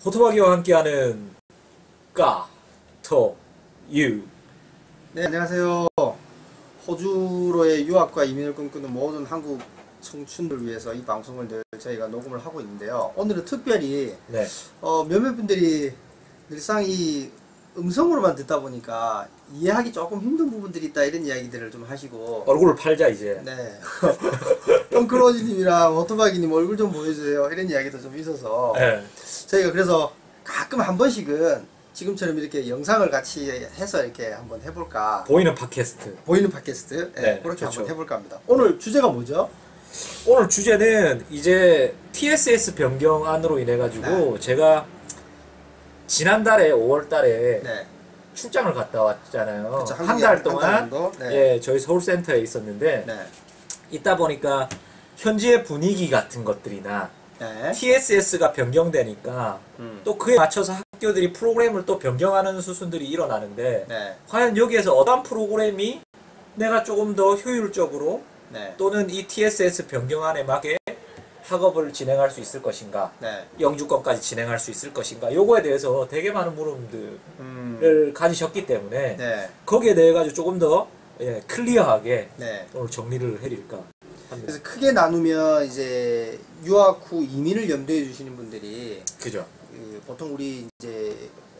호토바기와 함께하는 까.토.유. 네, 안녕하세요. 호주로의 유학과 이민을 꿈꾸는 모든 한국 청춘들 위해서 이 방송을 늘 저희가 녹음을 하고 있는데요. 오늘은 특별히 네. 몇몇 분들이 늘상 이 음성으로만 듣다 보니까 이해하기 조금 힘든 부분들이 있다 이런 이야기들을 좀 하시고 얼굴을 팔자 이제. 네. 톰크루즈님이랑 호토바기님 얼굴 좀 보여주세요 이런 이야기도 좀 있어서 네. 저희가 그래서 가끔 한 번씩은 지금처럼 이렇게 영상을 같이 해서 이렇게 한번 해볼까. 보이는 팟캐스트. 보이는 팟캐스트. 네, 그렇게 그렇죠. 한번 해볼까 합니다. 오늘 주제가 뭐죠? 오늘 주제는 이제 TSS 변경안으로 인해 가지고 제가 지난달에 5월달에 네. 출장을 갔다 왔잖아요. 그쵸, 한 달 동안 정도? 네. 예, 저희 서울센터에 있었는데 네. 있다 보니까 현지의 분위기 같은 것들이나 네. TSS가 변경되니까 또 그에 맞춰서 학교들이 프로그램을 또 변경하는 수순들이 일어나는데 네. 과연 여기에서 어떤 프로그램이 내가 조금 더 효율적으로 네. 또는 이 TSS 변경안에 맞게 학업을 진행할 수 있을 것인가, 네. 영주권까지 진행할 수 있을 것인가, 요거에 대해서 되게 많은 물음들을 가지셨기 때문에 네. 거기에 대해 가지고 조금 더 클리어하게 네. 오늘 정리를 해드릴까 합니다. 그래서 크게 나누면 이제 유학 후 이민을 염두에 두시는 분들이 그죠? 보통 우리 이제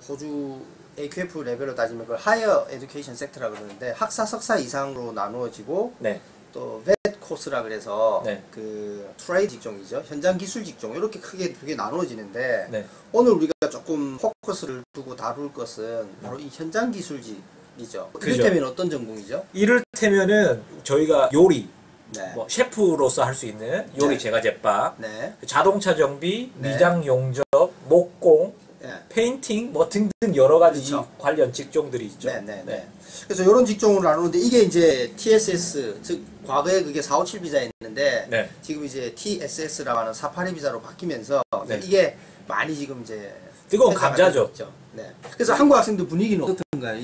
호주 AQF 레벨로 따지면 그걸 하이어 에듀케이션 섹터라고 그러는데 학사 석사 이상으로 나누어지고 네. 또 벳 코스라 그래서 네. 그 트레이드 직종이죠. 현장 기술 직종 이렇게 크게 두 개 나누어지는데 네. 오늘 우리가 조금 포커스를 두고 다룰 것은 바로 이 현장 기술직이죠. 그죠. 이를테면 어떤 전공이죠? 이를테면은 저희가 요리, 네. 뭐 셰프로서 할 수 있는 요리 네. 제과 제빵, 네. 자동차 정비, 네. 미장 용접, 목공, 네. 페인팅 뭐 등등 여러 가지 그렇죠. 관련 직종들이 있죠. 네, 네, 네. 그래서 이런 직종으로 나누는데 이게 이제 TSS 즉 과거에 그게 457 비자였는데 네. 지금 이제 TSS라고 하는 482 비자로 바뀌면서 네. 이게 많이 지금 이제 뜨거운 회자가 감자죠. 되고 있죠. 네. 그래서 한국 학생들 분위기는 어떻던가요?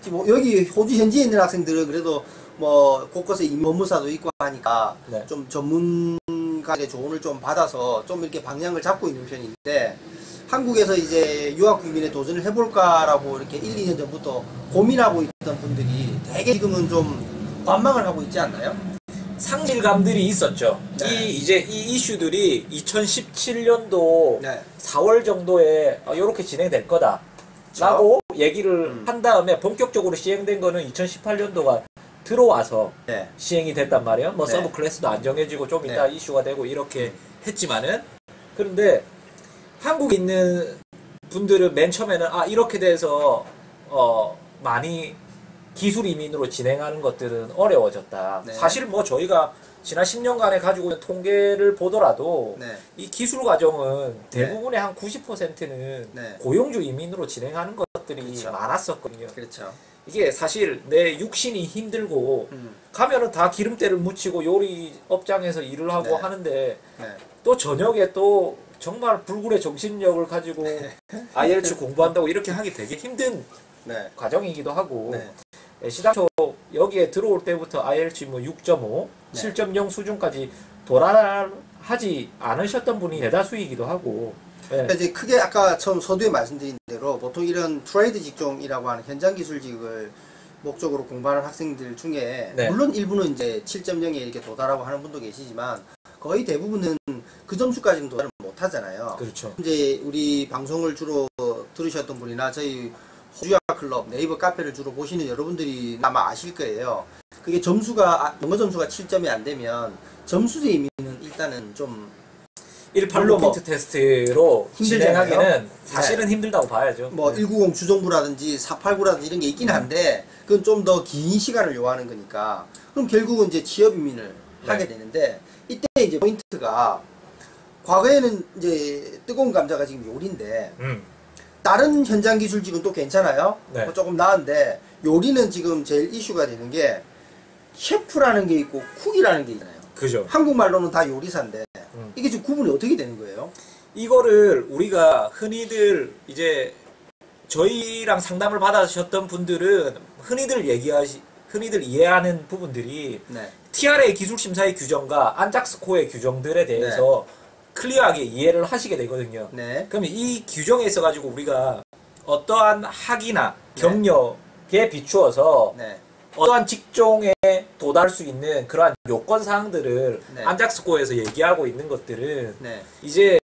지금 뭐 여기 호주 현지에 있는 학생들은 그래도 뭐 곳곳에 임원무사도 있고 하니까 네. 좀 전문가의 조언을 좀 받아서 좀 이렇게 방향을 잡고 있는 편인데 한국에서 이제 유학 국민에 도전을 해볼까라고 이렇게 1, 2년 전부터 고민하고 있던 분들이 되게 지금은 좀 관망을 하고 있지 않나요? 상실감들이 있었죠. 네. 이제 이 이슈들이 2017년도 네. 4월 정도에 이렇게 진행될 거다. 라고 얘기를 한 다음에 본격적으로 시행된 거는 2018년도가 들어와서 네. 시행이 됐단 말이에요. 뭐 네. 서브 클래스도 안 정해지고 좀 이따 네. 이슈가 되고 이렇게 했지만은 그런데 한국에 있는 분들은 맨 처음에는 이렇게 돼서 많이 기술 이민으로 진행하는 것들은 어려워졌다. 네. 사실 뭐 저희가 지난 10년간에 가지고 있는 통계를 보더라도 네. 이 기술 과정은 대부분의 한 90%는 네. 고용주 이민으로 진행하는 것들이 그렇죠. 많았었거든요. 그렇죠. 이게 사실 내 육신이 힘들고 가면은 다 기름때를 묻히고 요리 업장에서 일을 하고 네. 하는데 네. 또 저녁에 또 정말 불굴의 정신력을 가지고 IELTS 공부한다고 이렇게 하기 되게 힘든 네. 과정이기도 하고 네. 시작초 여기에 들어올 때부터 IELTS 뭐 6.5, 네. 7.0 수준까지 도달하지 않으셨던 분이 대다수이기도 하고 그러니까 이제 크게 아까 처음 서두에 말씀드린 대로 보통 이런 트레이드 직종이라고 하는 현장 기술직을 목적으로 공부하는 학생들 중에 네. 물론 일부는 이제 7.0에 이렇게 도달하고 하는 분도 계시지만 거의 대부분은 그 점수까지는 도달을 못 하잖아요. 그렇죠. 이제 우리 방송을 주로 들으셨던 분이나 저희 호주야 클럽 네이버 카페를 주로 보시는 여러분들이 아마 아실 거예요. 그게 점수가 영어 점수가 7점이 안 되면 점수제 이민은 일단은 좀 185 뭐 피트 테스트로 힘들잖아요. 진행하기는 사실은 힘들다고 봐야죠. 뭐 190 주정부라든지 489라든지 이런 게 있긴 한데 그건 좀 더 긴 시간을 요하는 거니까 그럼 결국은 이제 취업 이민을 하게 되는데 이때 이제 포인트가 과거에는 이제 뜨거운 감자가 지금 요리인데 다른 현장 기술직은 또 괜찮아요. 네. 뭐 조금 나은데 요리는 지금 제일 이슈가 되는 게 셰프라는 게 있고 쿡이라는 게 있잖아요. 그죠. 한국말로는 다 요리사인데 이게 지금 구분이 어떻게 되는 거예요? 이거를 우리가 흔히들 이제 저희랑 상담을 받으셨던 분들은 흔히들 이해하는 부분들이 네. TRA 기술심사의 규정과 안작스코어의 규정들에 대해서 클리어하게 이해를 하시게 되거든요. 네. 그러면 이 규정에 있어가지고 우리가 어떠한 학이나 경력에 비추어서 네. 어떠한 직종에 도달할 수 있는 그러한 요건 사항들을 네. 안작스코어에서 얘기하고 있는 것들은 네. 이제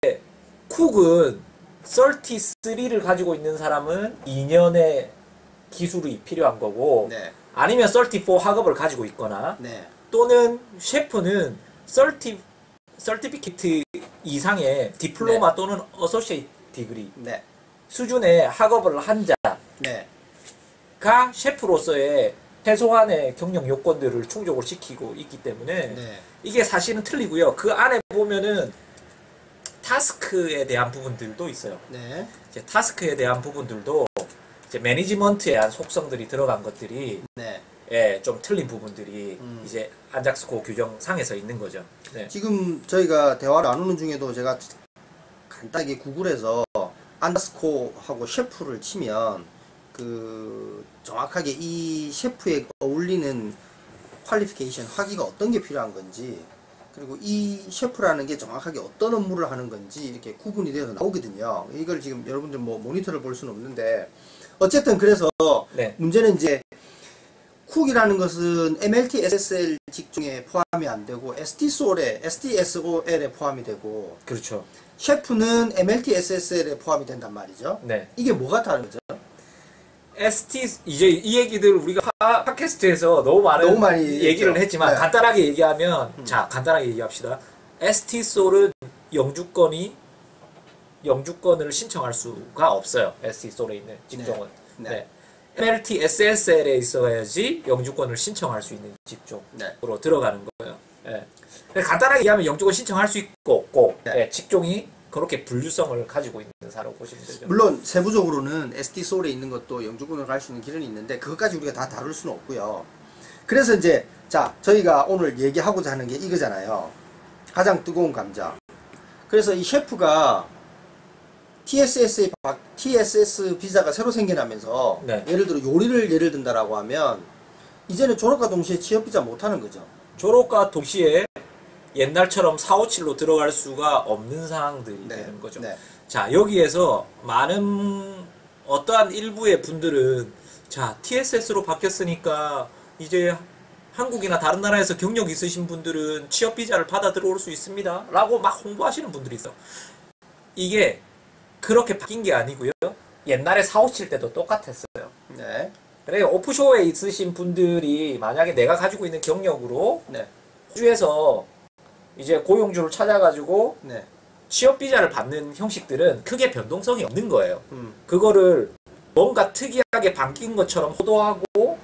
쿡은 33를 가지고 있는 사람은 2년의 기술이 필요한 거고 네. 아니면 34 학업을 가지고 있거나 네. 또는 셰프는 서티피케이트 이상의 디플로마 네. 또는 어소시에이트 디그리 네. 수준의 학업을 한 네. 자가 셰프로서의 최소한의 경력 요건들을 충족을 시키고 있기 때문에 네. 이게 사실은 틀리고요. 그 안에 보면은 타스크에 대한 부분들도 있어요. 네. 이제 타스크에 대한 부분들도 이제 매니지먼트에 대한 속성들이 들어간 것들이 네. 예, 좀 틀린 부분들이 이제 안작스코어 규정상에서 있는 거죠. 네. 지금 저희가 대화를 나누는 중에도 제가 간단하게 구글에서 안다스코하고 셰프를 치면 그 정확하게 이 셰프에 어울리는 퀄리피케이션 학위가 어떤 게 필요한 건지 그리고 이 셰프라는 게 정확하게 어떤 업무를 하는 건지 이렇게 구분이 되어서 나오거든요. 이걸 지금 여러분들 뭐 모니터를 볼 수는 없는데 어쨌든 그래서 네. 문제는 이제 쿡이라는 것은 MLT SSL 직종에 포함이 안 되고 STSOL에 포함이 되고 그렇죠. 셰프는 MLT SSL에 포함이 된단 말이죠. 네. 이게 뭐가 다른 거죠? 이제 이 얘기들 우리가 팟캐스트에서 너무 많이 얘기를 했죠. 했지만 네. 간단하게 얘기하면 자 간단하게 얘기합시다. ST솔은 영주권을 신청할 수가 없어요. ST솔에 있는 직종은. 네. 네. MLT SSL에 있어야지 영주권을 신청할 수 있는 직종으로 네. 들어가는 거예요. 네. 간단하게 얘기하면 영주권 신청할 수 있고 없고 네. 네. 직종이 그렇게 분류성을 가지고 있는 사라고 보시면 되죠. 물론 세부적으로는 ST소울에 있는 것도 영주권을 갈 수 있는 길은 있는데 그것까지 우리가 다 다룰 수는 없고요. 그래서 이제 자 저희가 오늘 얘기하고자 하는 게 이거잖아요. 가장 뜨거운 감자. 그래서 이 셰프가 TSS 비자가 새로 생겨나면서 네. 예를 들어 요리를 예를 든다라고 하면 이제는 졸업과 동시에 취업 비자 못 하는 거죠. 졸업과 동시에 옛날처럼 457로 들어갈 수가 없는 상황들이 네. 되는 거죠. 네. 자, 여기에서 많은 어떠한 일부의 분들은 자, TSS로 바뀌었으니까 이제 한국이나 다른 나라에서 경력 있으신 분들은 취업 비자를 받아 들어올 수 있습니다. 라고 막 홍보하시는 분들이 있어. 이게 그렇게 바뀐 게 아니고요. 옛날에 457 때도 똑같았어요. 네. 그래 오프쇼어에 있으신 분들이 만약에 내가 가지고 있는 경력으로 네. 호주에서 이제 고용주를 찾아가지고 네. 취업 비자를 받는 형식들은 크게 변동성이 없는 거예요. 그거를 뭔가 특이하게 바뀐 것처럼 호도하고,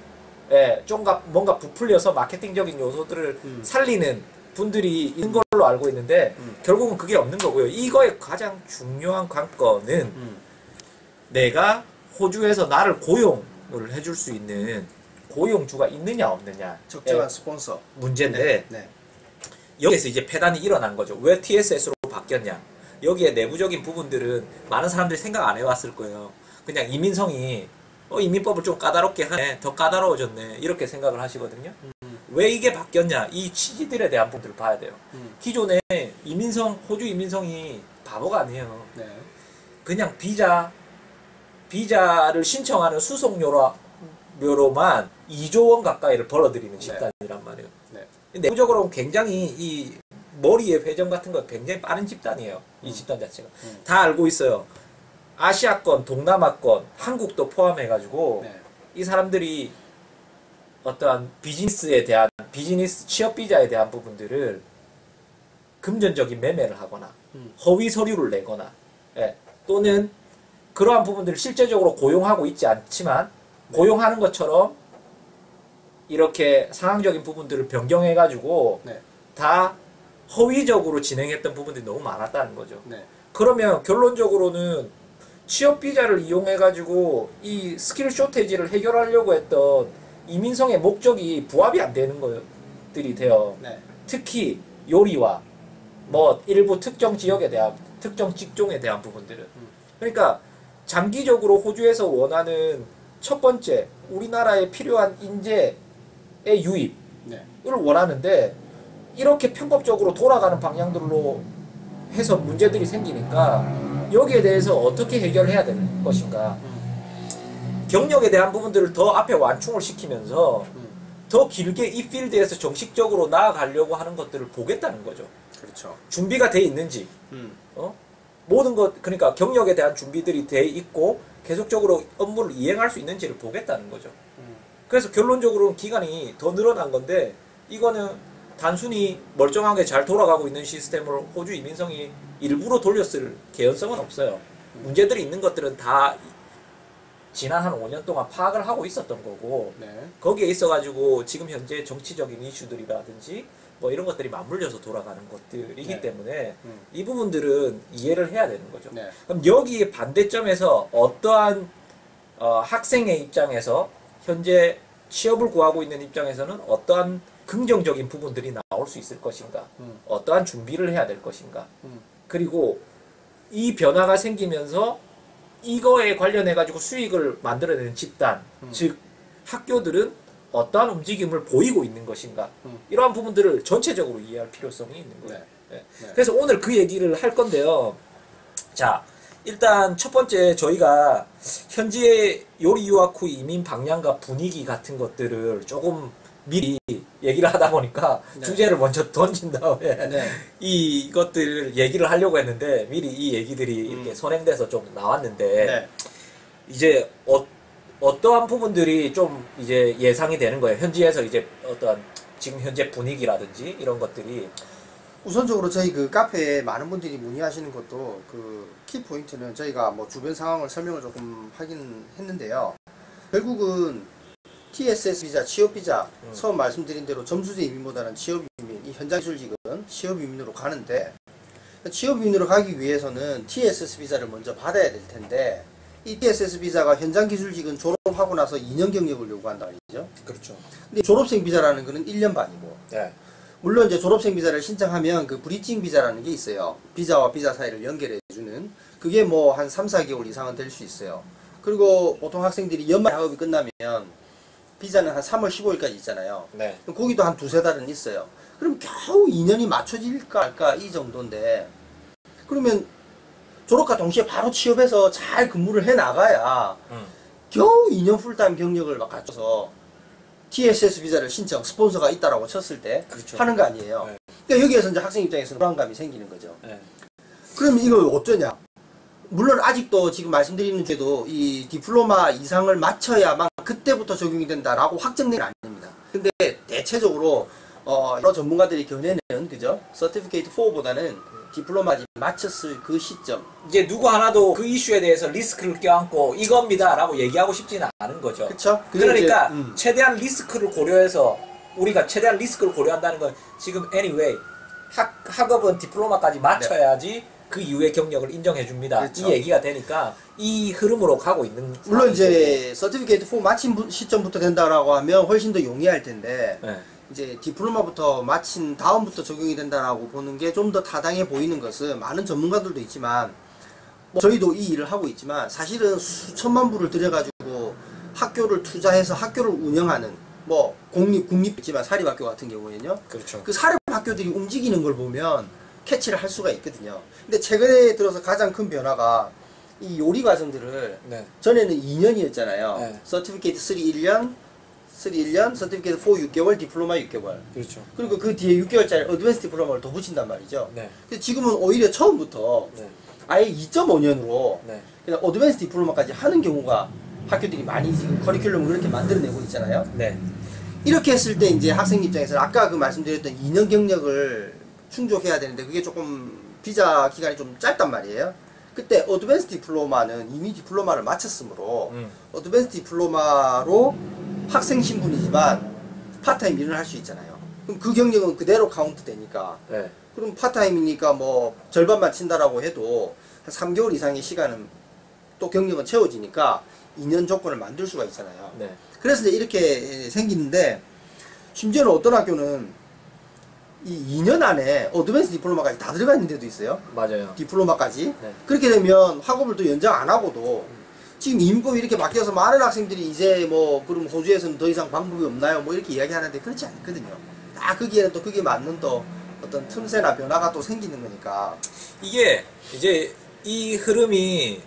예, 좀 뭔가 부풀려서 마케팅적인 요소들을 살리는 분들이 있는 걸로 알고 있는데 결국은 그게 없는 거고요. 이거의 가장 중요한 관건은 내가 호주에서 나를 고용을 해줄 수 있는 고용주가 있느냐 없느냐 적절한 예, 스폰서 문제인데 네. 네. 여기에서 이제 폐단이 일어난 거죠. 왜 TSS로 바뀌었냐? 여기에 내부적인 부분들은 많은 사람들이 생각 안 해왔을 거예요. 그냥 이민성이 이민법을 좀 까다롭게 하네, 더 까다로워졌네 이렇게 생각을 하시거든요. 왜 이게 바뀌었냐? 이 취지들에 대한 부분들을 봐야 돼요. 기존에 호주 이민성이 바보가 아니에요. 네. 그냥 비자를 신청하는 수송료로만 2조 원 가까이를 벌어들이는 집단이란 말이에요. 네. 내부적으로 굉장히 이 머리의 회전 같은 거 굉장히 빠른 집단이에요. 이 집단 자체가. 다 알고 있어요. 아시아권, 동남아권, 한국도 포함해가지고 네. 이 사람들이 어떠한 비즈니스 취업 비자에 대한 부분들을 금전적인 매매를 하거나 허위 서류를 내거나 예, 또는 그러한 부분들을 실제적으로 고용하고 있지 않지만 고용하는 것처럼 이렇게 상황적인 부분들을 변경해가지고 네. 다 허위적으로 진행했던 부분들이 너무 많았다는 거죠. 네. 그러면 결론적으로는 취업 비자를 이용해가지고 이 스킬 쇼테지를 해결하려고 했던 이민성의 목적이 부합이 안 되는 것들이 돼요. 네. 특히 요리와 뭐 일부 특정 지역에 대한 특정 직종에 대한 부분들은 그러니까 장기적으로 호주에서 원하는 첫 번째 우리나라에 필요한 인재의 유입을 네. 원하는데 이렇게 편법적으로 돌아가는 방향들로 해서 문제들이 생기니까 여기에 대해서 어떻게 해결해야 되는 것인가. 경력에 대한 부분들을 더 앞에 완충을 시키면서 더 길게 이 필드에서 정식적으로 나아가려고 하는 것들을 보겠다는 거죠. 그렇죠. 준비가 돼 있는지, 모든 것, 그러니까 경력에 대한 준비들이 돼 있고 계속적으로 업무를 이행할 수 있는지를 보겠다는 거죠. 그래서 결론적으로는 기간이 더 늘어난 건데, 이거는 단순히 멀쩡하게 잘 돌아가고 있는 시스템을 호주 이민성이 일부러 돌렸을 개연성은 없어요. 문제들이 있는 것들은 다 지난 한 5년 동안 파악을 하고 있었던 거고, 네. 거기에 있어가지고 지금 현재 정치적인 이슈들이라든지 뭐 이런 것들이 맞물려서 돌아가는 것들이기 네. 때문에 이 부분들은 이해를 해야 되는 거죠. 네. 그럼 여기에 반대점에서 어떠한 학생의 입장에서 현재 취업을 구하고 있는 입장에서는 어떠한 긍정적인 부분들이 나올 수 있을 것인가, 어떠한 준비를 해야 될 것인가, 그리고 이 변화가 생기면서 이거에 관련해 가지고 수익을 만들어내는 집단, 즉 학교들은 어떠한 움직임을 보이고 있는 것인가, 이러한 부분들을 전체적으로 이해할 필요성이 있는 거예요. 네. 네. 네. 그래서 오늘 그 얘기를 할 건데요. 자, 일단 첫 번째 저희가 현지의 요리 유학 후 이민 방향과 분위기 같은 것들을 조금 미리 얘기를 하다 보니까 네. 주제를 먼저 던진 다음에 네. 이것들을 얘기를 하려고 했는데 미리 이 얘기들이 이렇게 선행돼서 좀 나왔는데, 네. 이제 어떠한 부분들이 좀 이제 예상이 되는 거예요. 현지에서 이제 어떤 지금 현재 분위기라든지 이런 것들이. 우선적으로 저희 그 카페에 많은 분들이 문의하시는 것도 그 키포인트는 저희가 뭐 주변 상황을 설명을 조금 하긴 했는데요. 결국은 TSS 비자, 취업 비자, 처음 말씀드린 대로 점수제 이민보다는 취업 이민, 이 현장 기술직은 취업 이민으로 가는데, 취업 이민으로 가기 위해서는 TSS 비자를 먼저 받아야 될 텐데, 이 TSS 비자가 현장 기술직은 졸업하고 나서 2년 경력을 요구한다 말이죠. 그렇죠. 근데 졸업생 비자라는 거는 1년 반이고, 네. 물론 이제 졸업생 비자를 신청하면 그 브리징 비자라는 게 있어요. 비자와 비자 사이를 연결해주는. 그게 뭐 한 3, 4개월 이상은 될 수 있어요. 그리고 보통 학생들이 연말 학업이 끝나면 비자는 한 3월 15일까지 있잖아요. 네. 그럼 거기도 한 두세 달은 있어요. 그럼 겨우 2년이 맞춰질까 할까 이 정도인데, 그러면 졸업과 동시에 바로 취업해서 잘 근무를 해 나가야 겨우 2년 풀타임 경력을 막 갖춰서 TSS 비자를 신청, 스폰서가 있다라고 쳤을 때 그렇죠. 하는 거 아니에요. 네. 그러니까 여기에서 이제 학생 입장에서는 불안감이 생기는 거죠. 네. 그럼 이걸 어쩌냐? 물론 아직도 지금 말씀드리는 죄도 이 디플로마 이상을 맞춰야만 그때부터 적용이 된다라고 확정된 건 아닙니다. 근데 대체적으로 여러 전문가들이 견해는 그죠? 서티피케이트 4보다는 디플로마지 마쳤을 그 시점. 이제 누구 하나도 그 이슈에 대해서 리스크를 껴안고 이겁니다라고 얘기하고 싶지는 않은 거죠. 그쵸? 그러니까 이제, 최대한 리스크를 고려해서 우리가 최대한 리스크를 고려한다는 건 지금 anyway 학업은 디플로마까지 맞춰야지 그 이후의 경력을 인정해 줍니다. 그렇죠. 이 얘기가 되니까 이 흐름으로 가고 있는 물론 이제 서티피케이트 4 마친 시점부터 된다라고 하면 훨씬 더 용이할 텐데, 네. 이제 디플로마부터 마친 다음부터 적용이 된다라고 보는 게 좀 더 타당해 보이는 것은, 많은 전문가들도 있지만 뭐 저희도 이 일을 하고 있지만 사실은 수천만 불을 들여가지고 학교를 투자해서 학교를 운영하는, 뭐 국립 있지만 사립학교 같은 경우에는요, 그렇죠. 그 사립학교들이 움직이는 걸 보면 캐치를 할 수가 있거든요. 근데 최근에 들어서 가장 큰 변화가 이 요리 과정들을, 네. 전에는 2년이었잖아요. 네. 서티피케이트 3 1년, 서티피케이트 4 6개월, 디플로마 6개월. 그렇죠. 그리고 그 뒤에 6개월짜리 어드밴스 디플로마를 더 붙인단 말이죠. 네. 근데 지금은 오히려 처음부터 네. 아예 2.5년으로 네. 그냥 어드밴스 디플로마까지 하는 경우가 학교들이 많이 지금 커리큘럼을 그렇게 만들어내고 있잖아요. 네. 이렇게 했을 때 이제 학생 입장에서는 아까 그 말씀드렸던 2년 경력을 충족해야 되는데 그게 조금 비자 기간이 좀 짧단 말이에요. 그때 어드밴스 디플로마는 이미 디플로마를 마쳤으므로 어드밴스 디플로마로 학생 신분이지만 파트타임 일을 할 수 있잖아요. 그럼 그 경력은 그대로 카운트 되니까. 네. 그럼 파트타임이니까 뭐 절반만 친다라고 해도 한 3개월 이상의 시간은 또 경력은 채워지니까 2년 조건을 만들 수가 있잖아요. 네. 그래서 이제 이렇게 생기는데, 심지어는 어떤 학교는 이 2년 안에 어드밴스 디플로마까지 다 들어가 있는 데도 있어요. 맞아요. 디플로마까지. 네. 그렇게 되면 학업을 또 연장 안 하고도 지금 이민법이 이렇게 바뀌어서 많은 학생들이 이제 뭐 그럼 호주에서는 더 이상 방법이 없나요? 뭐 이렇게 이야기하는데 그렇지 않거든요. 다 거기에는 또 그게 맞는 또 어떤 틈새나 변화가 또 생기는 거니까. 이게 이제 이 흐름이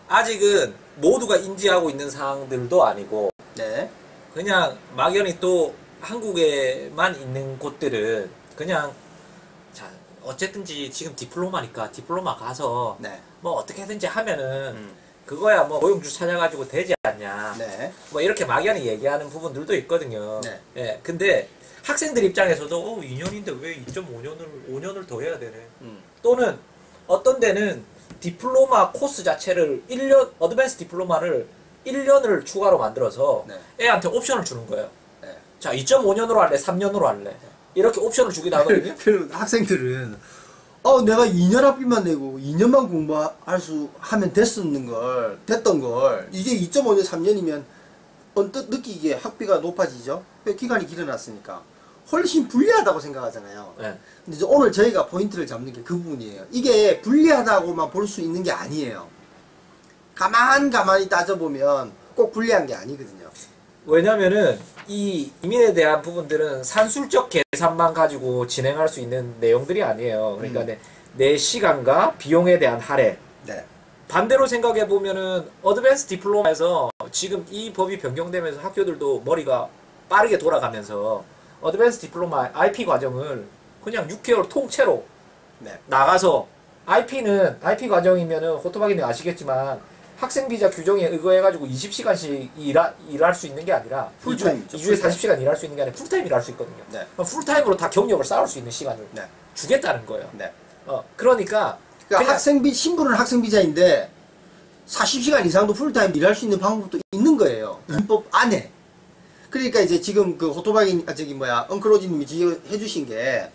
아직은 모두가 인지하고 있는 상황들도 아니고 네. 그냥 막연히 또 한국에만 있는 곳들은 그냥 자 어쨌든지 지금 디플로마니까 디플로마 가서 네. 뭐 어떻게든지 하면은 그거야 뭐 고용주 찾아가지고 되지 않냐 네. 뭐 이렇게 막연히 얘기하는 부분들도 있거든요. 네. 예, 근데 학생들 입장에서도 2년인데 왜 2.5년을 더 해야 되네. 또는 어떤 데는 디플로마 코스 자체를 1년 어드밴스 디플로마를 1년을 추가로 만들어서 네. 애한테 옵션을 주는 거예요. 네. 자, 2.5년으로 할래? 3년으로 할래? 이렇게 옵션을 주기도 하거든요. 그리고 학생들은 내가 2년 학비만 내고 2년만 하면 됐던 걸 이제 2.5년 3년이면 언뜻 느끼기에 학비가 높아지죠. 기간이 길어났으니까 훨씬 불리하다고 생각하잖아요. 네. 근데 이제 오늘 저희가 포인트를 잡는 게 그 부분이에요. 이게 불리하다고만 볼 수 있는 게 아니에요. 가만히 따져보면 꼭 불리한 게 아니거든요. 왜냐면은 이 이민에 대한 부분들은 산술적 계산만 가지고 진행할 수 있는 내용들이 아니에요. 그러니까 내 시간과 비용에 대한 할애. 네. 반대로 생각해 보면은 어드밴스 디플로마에서 지금 이 법이 변경되면서 학교들도 머리가 빠르게 돌아가면서 어드밴스 디플로마 IP 과정을 그냥 6개월 통째로 네. 나가서 IP 과정이면은 호토바기는 아시겠지만 학생 비자 규정에 의거해가지고 20시간씩 일할 수 있는 게 아니라 풀타임 2주에 40시간 일할 수 있는 게 아니라 풀타임 일할 수 있거든요. 네. 그럼 풀타임으로 다 경력을 쌓을 수 있는 시간을 네. 주겠다는 거예요. 네. 그러니까 그냥 신분은 학생 비자인데 40시간 이상도 풀타임 일할 수 있는 방법도 있는 거예요. 입법 안에. 그러니까 이제 지금 그 호토바기 엉클로지님이 지적해주신 게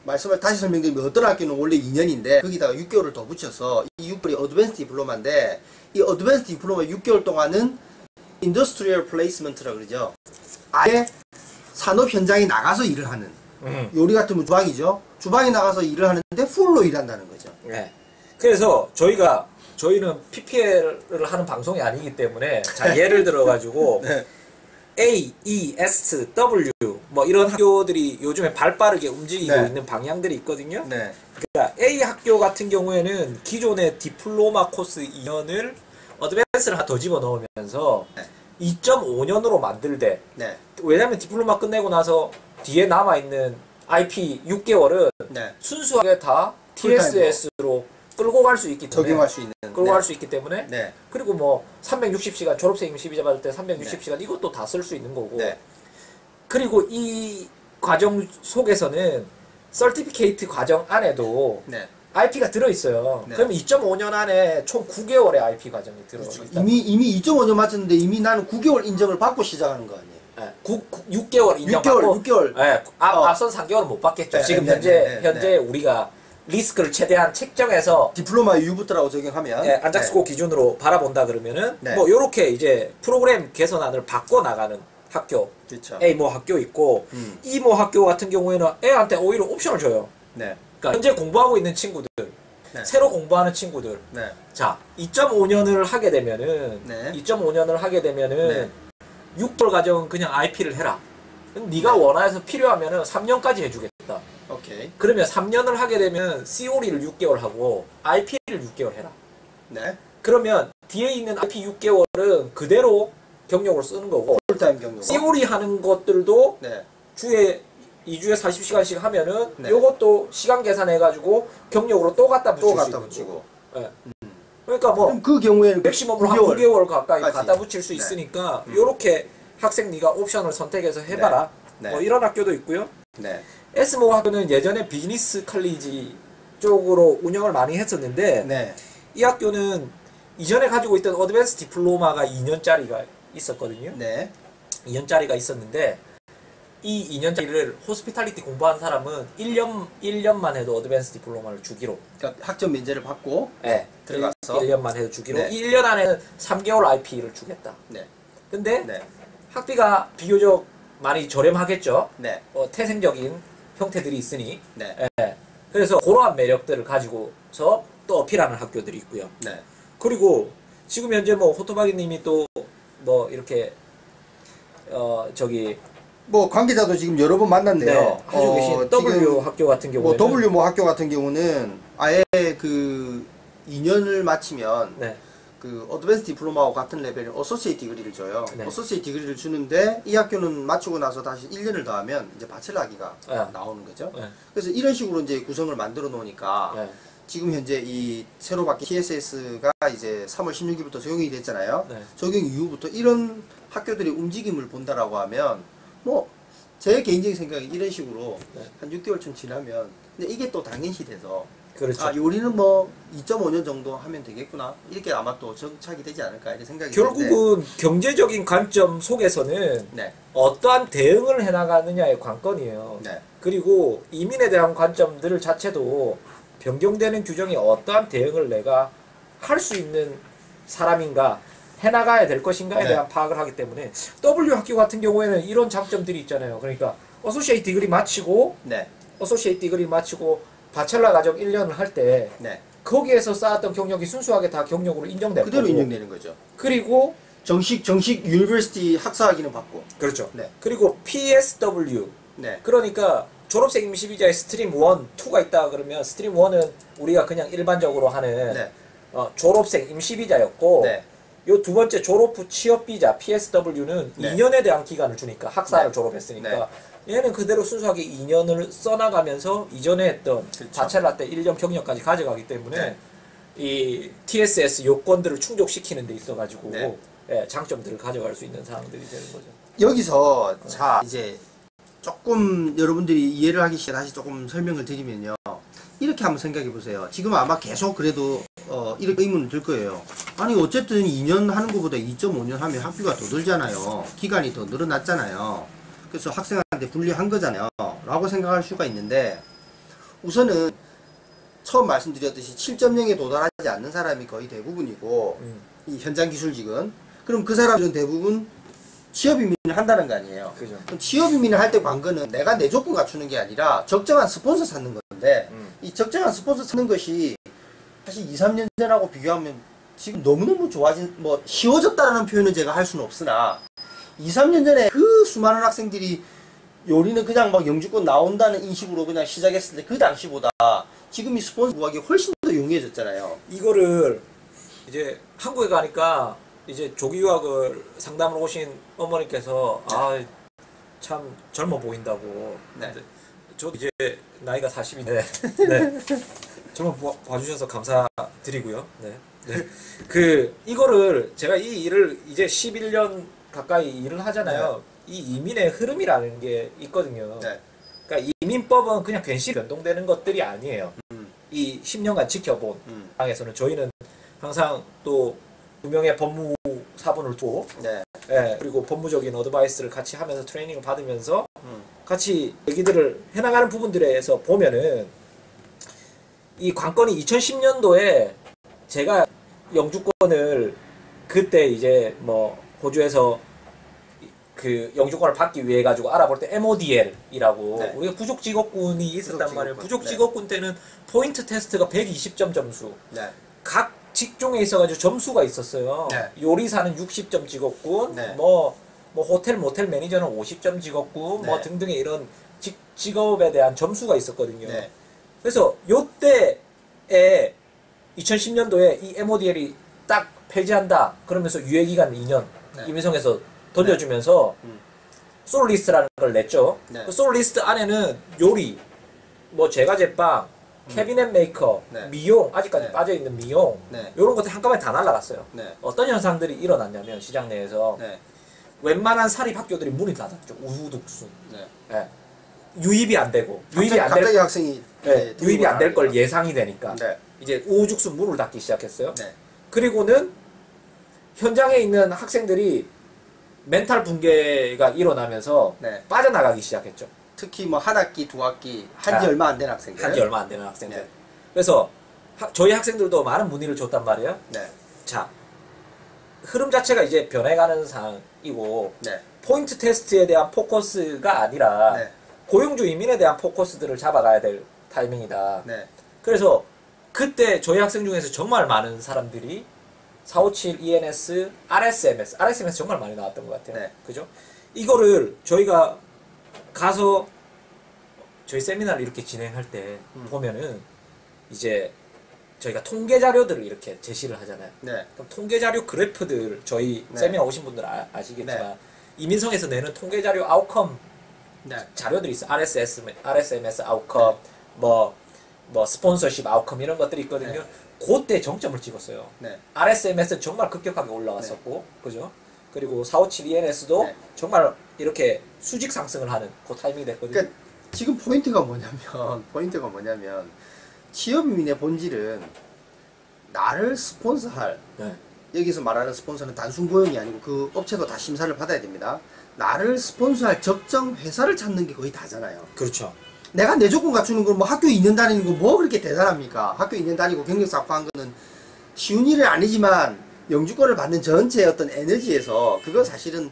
말씀을 다시 설명드리면 어떤 학교는 원래 2년인데 거기다가 6개월을 더 붙여서 이 6개월이 어드밴스 디플로마인데 이 어드밴스 디플로마 6개월 동안은 인더스트리얼 플레이스먼트라고 그러죠. 아예 산업 현장에 나가서 일을 하는 요리 같으면 주방이죠. 주방에 나가서 일을 하는데 풀로 일한다는 거죠. 네. 그래서 저희는 PPL을 하는 방송이 아니기 때문에 자 예를 들어가지고 네. A, E, S, W 뭐 이런 학교들이 요즘에 발빠르게 움직이고 네. 있는 방향들이 있거든요. 네. 그러니까 A 학교 같은 경우에는 기존의 디플로마 코스 2년을 어드밴스를 하나 더 집어넣으면서 네. 2.5년으로 만들되 네. 왜냐면 디플로마 끝내고 나서 뒤에 남아있는 IP 6개월은 네. 순수하게 다 TSS로 끌고 갈 수 있기 때문에 적용할 수 있는. 끌고 네. 갈 수 있기 때문에 네. 그리고 뭐 360시간 졸업생 임시비자 받을 때 360시간 이것도 다 쓸 수 있는 거고 네. 그리고 이 과정 속에서는 서티피케이트 과정 안에도 네. IP가 들어있어요. 네. 그러면 2.5년 안에 총 9개월의 IP 과정이 들어있다. 이미 2.5년 맞췄는데 이미 나는 9개월 인정을 받고 시작하는 거 아니에요? 네, 6개월 인정받고 6개월. 네, 앞선 3개월은 못 받겠죠. 네, 지금 네, 현재 네, 네. 우리가 리스크를 최대한 책정해서 디플로마 유부터라고 적용하면 네, 안작스코 기준으로 바라본다 그러면은 네. 뭐 요렇게 이제 프로그램 개선안을 바꿔 나가는 학교 그렇죠. A 모 학교 있고 E 모 학교 같은 경우에는 애한테 오히려 옵션을 줘요. 네. 그러니까 현재 공부하고 있는 친구들, 네. 새로 공부하는 친구들. 네. 자, 2.5년을 하게 되면은 네. 2.5년을 하게 되면은 네. 6개월 과정은 그냥 IP를 해라. 그럼 네가 원해서 필요하면은 3년까지 해주겠다. 오케이. 그러면 3년을 하게 되면 CO리를 6개월 하고 IP를 6개월 해라. 네. 그러면 뒤에 있는 IP 6개월은 그대로 경력으로 쓰는 거고 풀타임 경력. CO리 하는 것들도 네. 주에 2주에 40시간씩 하면은 네. 요것도 시간 계산해가지고 경력으로 또 갖다 붙일 또 수 갖다 있는 붙이고. 거고. 네. 그러니까 뭐 그럼 그 경우에는 맥시멈으로 한 9개월 가까이 까지. 갖다 붙일 수 네. 있으니까 요렇게 학생 네가 옵션을 선택해서 해봐라. 네. 뭐 이런 학교도 있고요. 네. S모 학교는 예전에 비즈니스 칼리지 쪽으로 운영을 많이 했었는데 네. 이 학교는 이전에 가지고 있던 어드밴스 디플로마가 2년짜리가 있었거든요. 네. 2년짜리가 있었는데 이 2년짜리를 호스피탈리티 공부한 사람은 1년만 해도 어드밴스 디플로마를 주기로 그러니까 학점 면제를 받고 네, 들어가서 1년만 해도 주기로 네. 1년 안에는 3개월 IP를 주겠다. 네. 근데 네. 학비가 비교적 많이 저렴하겠죠. 네. 태생적인 형태들이 있으니. 네. 예. 그래서 그러한 매력들을 가지고서 또 어필하는 학교들이 있고요. 네. 그리고 지금 현재 뭐 호토바기님이 또 뭐 이렇게 뭐 관계자도 지금 여러 번 만났네요. 네, 가지고 계신 W 학교 같은 뭐 경우에는 W 뭐 학교 같은 경우는 아예 그 2년을 마치면 네. 그 어드밴스 디플로마하고 같은 레벨의 어소시에이트 디그리를 줘요. 네. 어소시에이트 디그리를 주는데 이 학교는 마치고 나서 다시 1년을 더하면 이제 바첼러 학위가 네. 나오는 거죠. 네. 그래서 이런 식으로 이제 구성을 만들어 놓으니까 네. 지금 현재 이 새로 바뀐 TSS가 이제 3월 16일부터 적용이 됐잖아요. 네. 적용 이후부터 이런 학교들의 움직임을 본다라고 하면 뭐 제 개인적인 생각에 이런 식으로 네. 한 6개월쯤 지나면 근데 이게 또 당연시 돼서 그렇죠. 아 요리는 뭐 2.5년 정도 하면 되겠구나 이렇게 아마 또 정착이 되지 않을까 이런 생각이 드는데 결국은 경제적인 관점 속에서는 네. 어떠한 대응을 해나가느냐의 관건이에요. 네. 그리고 이민에 대한 관점들 자체도 변경되는 규정이 어떠한 대응을 내가 할 수 있는 사람인가 해나가야 될 것인가에 네. 대한 파악을 하기 때문에 W 학교 같은 경우에는 이런 장점들이 있잖아요. 그러니까 어소시에이트 디그리 마치고 네. 어소시에이트 디그리 마치고 바첼러 과정 1년을 할 때 네. 거기에서 쌓았던 경력이 순수하게 다 경력으로 인정될 그대로 거고 인정되는 거죠. 그리고 정식 유니버시티 학사학위는 받고 그렇죠. 네. 그리고 PSW 네. 그러니까 졸업생 임시비자에 스트림 1, 2가 있다 그러면 스트림 1은 우리가 그냥 일반적으로 하는 네. 졸업생 임시비자였고 네. 요 두 번째 졸업 후 취업비자 PSW는 네. 2년에 대한 기간을 주니까 학사를 네. 졸업했으니까 얘는 그대로 순수하게 2년을 써나가면서 이전에 했던 그렇죠. 바첼러 때 1년 경력까지 가져가기 때문에 네. 이 TSS 요건들을 충족시키는 데 있어가지고 네. 예, 장점들을 가져갈 수 있는 상황들이 되는 거죠. 여기서 자 이제 조금 여러분들이 이해를 하기 시작해 다시 조금 설명을 드리면요. 이렇게 한번 생각해 보세요. 지금 아마 계속 그래도 이렇게 의문을 들 거예요. 아니 어쨌든 2년 하는 것보다 2.5년 하면 학비가 더 들잖아요. 기간이 더 늘어났잖아요. 그래서 학생한테 불리한 거잖아요. 라고 생각할 수가 있는데 우선은 처음 말씀드렸듯이 7.0에 도달하지 않는 사람이 거의 대부분이고 이 현장 기술직은 그럼 그 사람들은 대부분 취업 이민을 한다는 거 아니에요. 그죠. 그럼 취업 이민을 할 때 관건은 내가 내 조건 갖추는 게 아니라 적정한 스폰서 찾는 건데 이 적정한 스폰서 찾는 것이 사실 2, 3년 전하고 비교하면 지금 너무너무 좋아진 뭐 쉬워졌다라는 표현은 제가 할 수는 없으나 2, 3년 전에 그 수많은 학생들이 요리는 그냥 막 영주권 나온다는 인식으로 그냥 시작했을 때 그 당시보다 지금 이 스폰서 구하기 훨씬 더 용이해졌잖아요. 이거를 이제 한국에 가니까 이제 조기 유학을 상담을 오신 어머니께서 아 참 젊어 보인다고. 네. 저 이제 나이가 40인데 네. 정말 봐주셔서 감사드리고요. 네. 네. 이거를 제가 이 일을 이제 11년 가까이 일을 하잖아요. 이 이민의 흐름이라는 게 있거든요. 네. 그러니까 이민법은 그냥 괜시 변동되는 것들이 아니에요. 이 10년간 지켜본 상황에서는 저희는 항상 또 두 명의 법무사분을 두고 네. 예, 그리고 법무적인 어드바이스를 같이 하면서 트레이닝을 받으면서 같이 얘기들을 해나가는 부분들에서 보면은 이 관건이 2010년도에 제가 영주권을 그때 이제 뭐 호주에서 그 영주권을 받기 위해 가지고 알아볼 때 MODL이라고 네. 우리가 부족 직업군이 있었단 말이에요. 부족직업군. 부족 네. 직업군 때는 포인트 테스트가 120점 점수. 네. 각 직종에 있어가지고 점수가 있었어요. 네. 요리사는 60점 직업군, 네. 뭐 호텔 모텔 매니저는 50점 직업군, 뭐 네. 등등의 이런 직업에 대한 점수가 있었거든요. 네. 그래서 요때에 2010년도에 이 MODL이 딱 폐지한다. 그러면서 유예기간 2년 네. 이민성에서 돌려주면서 솔리스트라는 걸 냈죠. 네. 그 솔리스트 안에는 요리, 뭐 제과제빵, 캐비넷 메이커, 네. 미용, 아직까지 네. 빠져있는 미용, 네. 이런 것들 한꺼번에 다 날라갔어요. 네. 어떤 현상들이 일어났냐면 시장 내에서 네. 웬만한 사립학교들이 문이 닫았죠. 우후둑순. 네. 예. 유입이 안 되고 유입이 안 갑자기 될, 학생이 예, 유입이 안 될 걸 등록을 예상이 되니까 네. 이제 우후죽순 문을 닫기 시작했어요. 네. 그리고는 현장에 있는 학생들이 멘탈 붕괴가 일어나면서 네. 빠져나가기 시작했죠. 특히 뭐 한 학기, 두 학기 한지 아, 얼마 안 된 학생들. 한지 얼마 안 되는 학생들. 네. 그래서 저희 학생들도 많은 문의를 줬단 말이에요. 네. 자, 흐름 자체가 이제 변해가는 상황이고 네. 포인트 테스트에 대한 포커스가 아니라 네. 고용주 이민에 대한 포커스들을 잡아가야 될 타이밍이다. 네. 그래서 그때 저희 학생 중에서 정말 많은 사람들이 457 ENS, RSMS 정말 많이 나왔던 것 같아요. 네. 그죠? 이거를 저희가 가서 저희 세미나를 이렇게 진행할 때 보면은 이제 저희가 통계 자료들을 이렇게 제시를 하잖아요. 네. 그럼 통계 자료 그래프들 저희 네. 세미나 오신 분들 아시겠지만 네. 이민성에서 내는 통계 자료 아웃컴 네. 자료들이 있어. RSMS 아웃컴, 뭐 스폰서십 아웃컴 이런 것들이 있거든요. 네. 그때 정점을 찍었어요. 네. RSMS는 정말 급격하게 올라왔었고, 그죠? 그리고 457ENS도 네. 정말 이렇게 수직 상승을 하는 그 타이밍이 됐거든요. 그러니까 지금 포인트가 뭐냐면 취업이민의 본질은 나를 스폰서할, 네. 여기서 말하는 스폰서는 단순 고용이 아니고 그 업체도 다 심사를 받아야 됩니다. 나를 스폰서할 적정 회사를 찾는 게 거의 다잖아요. 그렇죠. 내가 내 조건 갖추는 건 뭐 학교 2년 다니는 거 뭐 그렇게 대단합니까? 학교 2년 다니고 경력 쌓고한 거는 쉬운 일은 아니지만 영주권을 받는 전체의 어떤 에너지에서 그건 사실은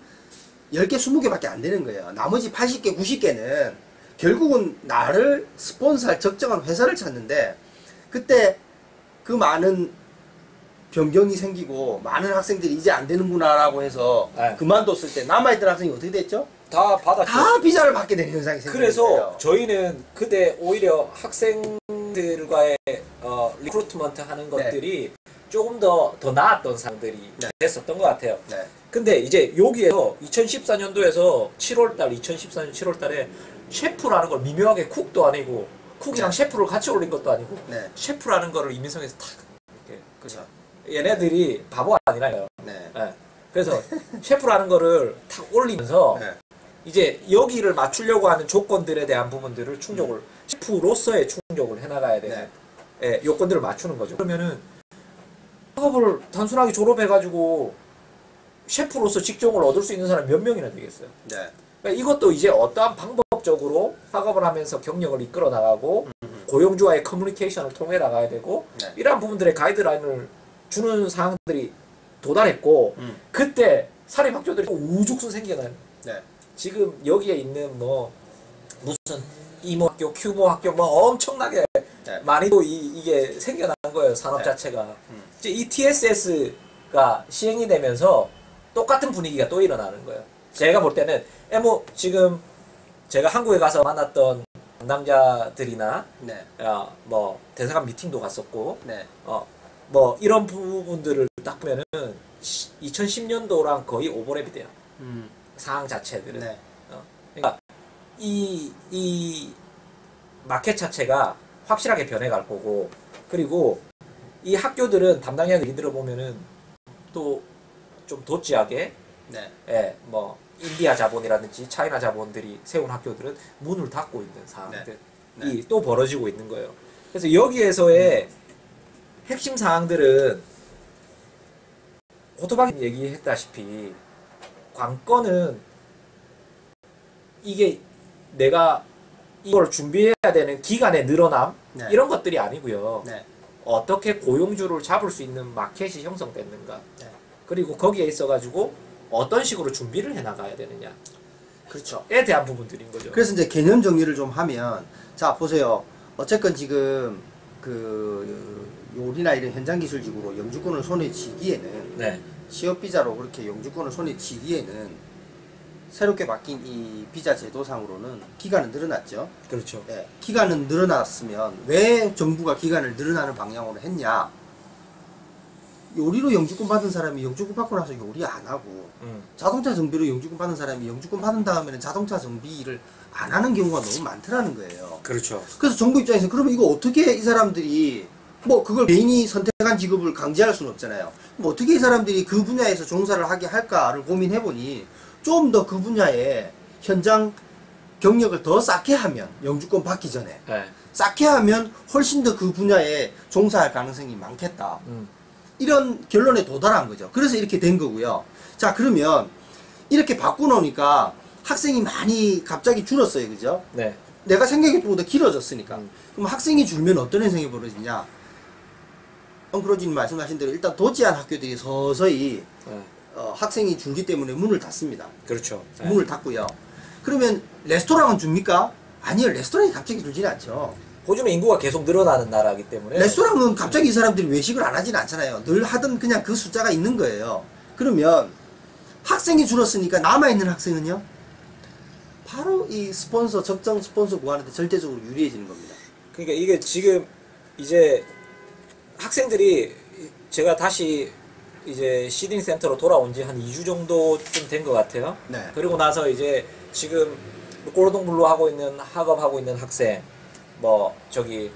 10개, 20개밖에 안 되는 거예요. 나머지 80개, 90개는 결국은 나를 스폰서할 적정한 회사를 찾는데, 그때 그 많은 변경이 생기고 많은 학생들이 이제 안 되는구나 라고 해서 네. 그만뒀을 때 남아있던 학생이 어떻게 됐죠? 다 받았죠. 다 비자를 받게 되는 현상이 생기는 그래서 거예요. 저희는 그때 오히려 학생들과의 리크루트먼트 하는 것들이 조금 더 나았던 상황들이 네. 됐었던 것 같아요. 네. 근데 이제 여기에서 2014년도에서 7월달, 2014년 7월달에 셰프라는 걸 미묘하게 쿡도 아니고 쿡이랑 네. 셰프를 같이 올린 것도 아니고 네. 셰프라는 거를 이민성에서 탁 이렇게 그렇죠. 얘네들이 바보 아니라요. 네. 네. 그래서 셰프라는 거를 탁 올리면서 네. 이제 여기를 맞추려고 하는 조건들에 대한 부분들을 충족을 셰프로서의 충족을 해나가야 되는 예, 요건들을 맞추는 거죠. 그러면은 학업을 단순하게 졸업해가지고 셰프로서 직종을 얻을 수 있는 사람이 몇 명이나 되겠어요. 네. 그러니까 이것도 이제 어떠한 방법적으로 학업을 하면서 경력을 이끌어 나가고 고용주와의 커뮤니케이션을 통해 나가야 되고 네. 이러한 부분들의 가이드라인을 주는 사항들이 도달했고 그때 사립학교들이 우죽순 생겨난 네. 지금 지금 여기에 있는 뭐 무슨 이모학교, 큐모학교 뭐 엄청나게 네. 많이 또 이게 생겨난 거예요. 산업 네. 자체가. 이제 이 TSS가 시행이 되면서 똑같은 분위기가 또 일어나는 거예요. 제가 볼 때는 지금 제가 한국에 가서 만났던 담당자들이나 네. 뭐 대사관 미팅도 갔었고 네. 뭐 이런 부분들을 딱 보면은 2010년도랑 거의 오버랩이 돼요. 상황 자체들은. 네. 그러니까 이 마켓 자체가 확실하게 변해갈 거고, 그리고 이 학교들은 담당 이야기 들어보면은 또 좀 도찌하게 네. 예, 뭐 인디아 자본이라든지 차이나 자본들이 세운 학교들은 문을 닫고 있는 상황들이 네. 또 벌어지고 있는 거예요. 그래서 여기에서의 핵심 사항들은 호토박이 얘기했다시피 관건은 이게 내가 이걸 준비해야 되는 기간의 늘어남 네. 이런 것들이 아니고요. 네. 어떻게 고용주를 잡을 수 있는 마켓이 형성됐는가, 네. 그리고 거기에 있어가지고 어떤 식으로 준비를 해나가야 되느냐에 그렇죠. 대한 부분들인 거죠. 그래서 이제 개념 정리를 좀 하면, 자 보세요. 어쨌건 지금 그 요리나 이런 현장 기술직으로 영주권을 손에 쥐기에는, 네, 취업 비자로 그렇게 영주권을 손에 쥐기에는 새롭게 바뀐 이 비자 제도상으로는 기간은 늘어났죠. 그렇죠. 네, 기간은 늘어났으면 왜 정부가 기간을 늘어나는 방향으로 했냐? 요리로 영주권 받은 사람이 영주권 받고 나서 요리 안 하고, 자동차 정비로 영주권 받은 사람이 영주권 받은 다음에는 자동차 정비를 안 하는 경우가 너무 많더라는 거예요. 그렇죠. 그래서 정부 입장에서 그러면 이거 어떻게 이 사람들이, 뭐 그걸 개인이 선택한 직업을 강제할 수는 없잖아요. 뭐 어떻게 이 사람들이 그 분야에서 종사를 하게 할까를 고민해보니, 좀 더 그 분야에 현장 경력을 더 쌓게 하면, 영주권 받기 전에 네. 쌓게 하면 훨씬 더 그 분야에 종사할 가능성이 많겠다. 이런 결론에 도달한 거죠. 그래서 이렇게 된 거고요. 자, 그러면 이렇게 바꾸놓으니까 학생이 많이 갑자기 줄었어요. 그죠? 네. 내가 생각했던 것보다 길어졌으니까. 그럼 학생이 줄면 어떤 현상이 벌어지냐? 엉크로진 말씀하신 대로 일단 도지한 학교들이 서서히 네. 학생이 줄기 때문에 문을 닫습니다. 그렇죠. 네. 문을 닫고요. 그러면 레스토랑은 줍니까? 아니요. 레스토랑이 갑자기 줄지는 않죠. 호주는 인구가 계속 늘어나는 나라이기 때문에 레스토랑은 갑자기 이 사람들이 외식을 안 하진 않잖아요. 늘 하던 그냥 그 숫자가 있는 거예요. 그러면 학생이 줄었으니까 남아있는 학생은요? 바로 이 스폰서 적정 스폰서 구하는데 절대적으로 유리해지는 겁니다. 그러니까 이게 지금 이제 학생들이 제가 다시 이제 시딩 센터로 돌아온 지 한 2주 정도쯤 된 것 같아요. 네. 그리고 나서 이제 지금 꼬르동블루 하고 있는 학업하고 있는 학생, 뭐 저기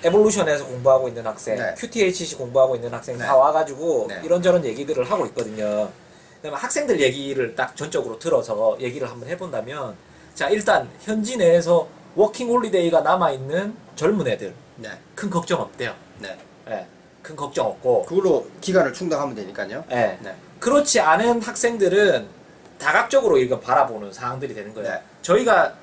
에볼루션에서 공부하고 있는 학생, 네. QTHC 공부하고 있는 학생 네. 다 와가지고 네. 이런저런 얘기들을 하고 있거든요. 그다음에 학생들 얘기를 딱 전적으로 들어서 얘기를 한번 해본다면, 자 일단 현지 내에서 워킹 홀리데이가 남아있는 젊은 애들 네. 큰 걱정 없대요. 네. 예, 큰 걱정 없고. 그걸로 기간을 충당하면 되니까요. 예. 네. 그렇지 않은 학생들은 다각적으로 이거 바라보는 상황들이 되는 거예요. 네. 저희가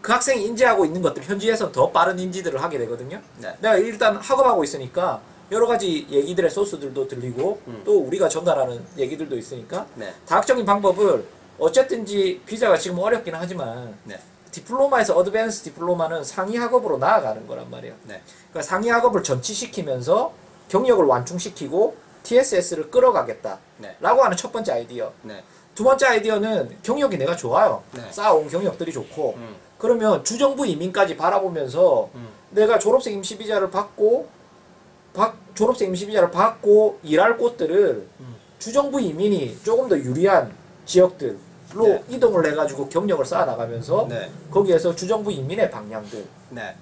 그 학생이 인지하고 있는 것들 현지에서는 더 빠른 인지들을 하게 되거든요. 네. 내가 일단 학업하고 있으니까 여러 가지 얘기들의 소스들도 들리고 또 우리가 전달하는 얘기들도 있으니까 네. 다각적인 방법을 어쨌든지 비자가 지금 어렵긴 하지만 네. 디플로마에서 어드밴스 디플로마는 상위 학업으로 나아가는 거란 말이에요. 네. 그러니까 상위 학업을 전치시키면서 경력을 완충시키고 TSS를 끌어가겠다 네. 라고 하는 첫 번째 아이디어. 네. 두 번째 아이디어는 경력이 내가 좋아요. 네. 쌓아온 경력들이 좋고 그러면 주정부 이민까지 바라보면서 내가 졸업생 임시 비자를 받고 졸업생 임시 비자를 받고 일할 곳들을 주정부 이민이 조금 더 유리한 지역들로 네. 이동을 해가지고 경력을 쌓아 나가면서 네. 거기에서 주정부 이민의 방향들, 네.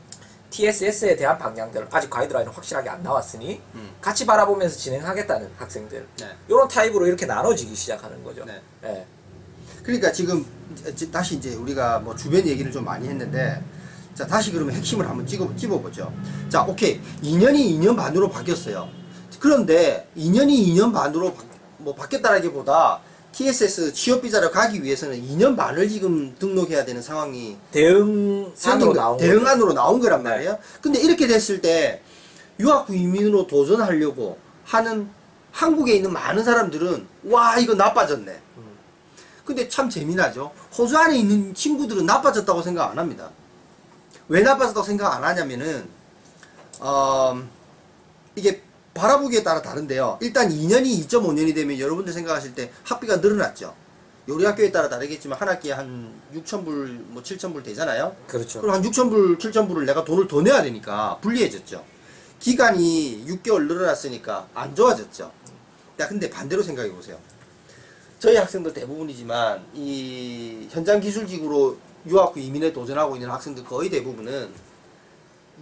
TSS에 대한 방향들 아직 가이드라인은 확실하게 안 나왔으니 같이 바라보면서 진행하겠다는 학생들 네. 이런 타입으로 이렇게 나눠지기 시작하는 거죠. 네. 예. 그러니까 지금 다시 이제 우리가 뭐 주변 얘기를 좀 많이 했는데, 자 다시 그러면 핵심을 한번 찝어보죠. 자 오케이, 2년이 2년 반으로 바뀌었어요. 그런데 2년이 2년 반으로 뭐 바뀌었다라기보다 TSS 취업 비자를 가기 위해서는 2년 반을 지금 등록해야 되는 상황이 대응안으로 나온 거란 말이에요. 근데 이렇게 됐을 때 유학 이민으로 도전하려고 하는 한국에 있는 많은 사람들은 와 이거 나빠졌네. 근데 참 재미나죠. 호주 안에 있는 친구들은 나빠졌다고 생각 안 합니다. 왜 나빠졌다고 생각 안 하냐면은 이게 바라보기에 따라 다른데요. 일단 2년이 2.5년이 되면 여러분들 생각하실 때 학비가 늘어났죠. 요리 학교에 따라 다르겠지만 한 학기에 한 6,000불, 뭐 7,000불 되잖아요. 그렇죠. 그럼 한 6,000불, 7,000불을 내가 돈을 더 내야 되니까 불리해졌죠. 기간이 6개월 늘어났으니까 안 좋아졌죠. 야, 근데 반대로 생각해 보세요. 저희 학생들 대부분이지만 이 현장 기술직으로 유학 이민에 도전하고 있는 학생들 거의 대부분은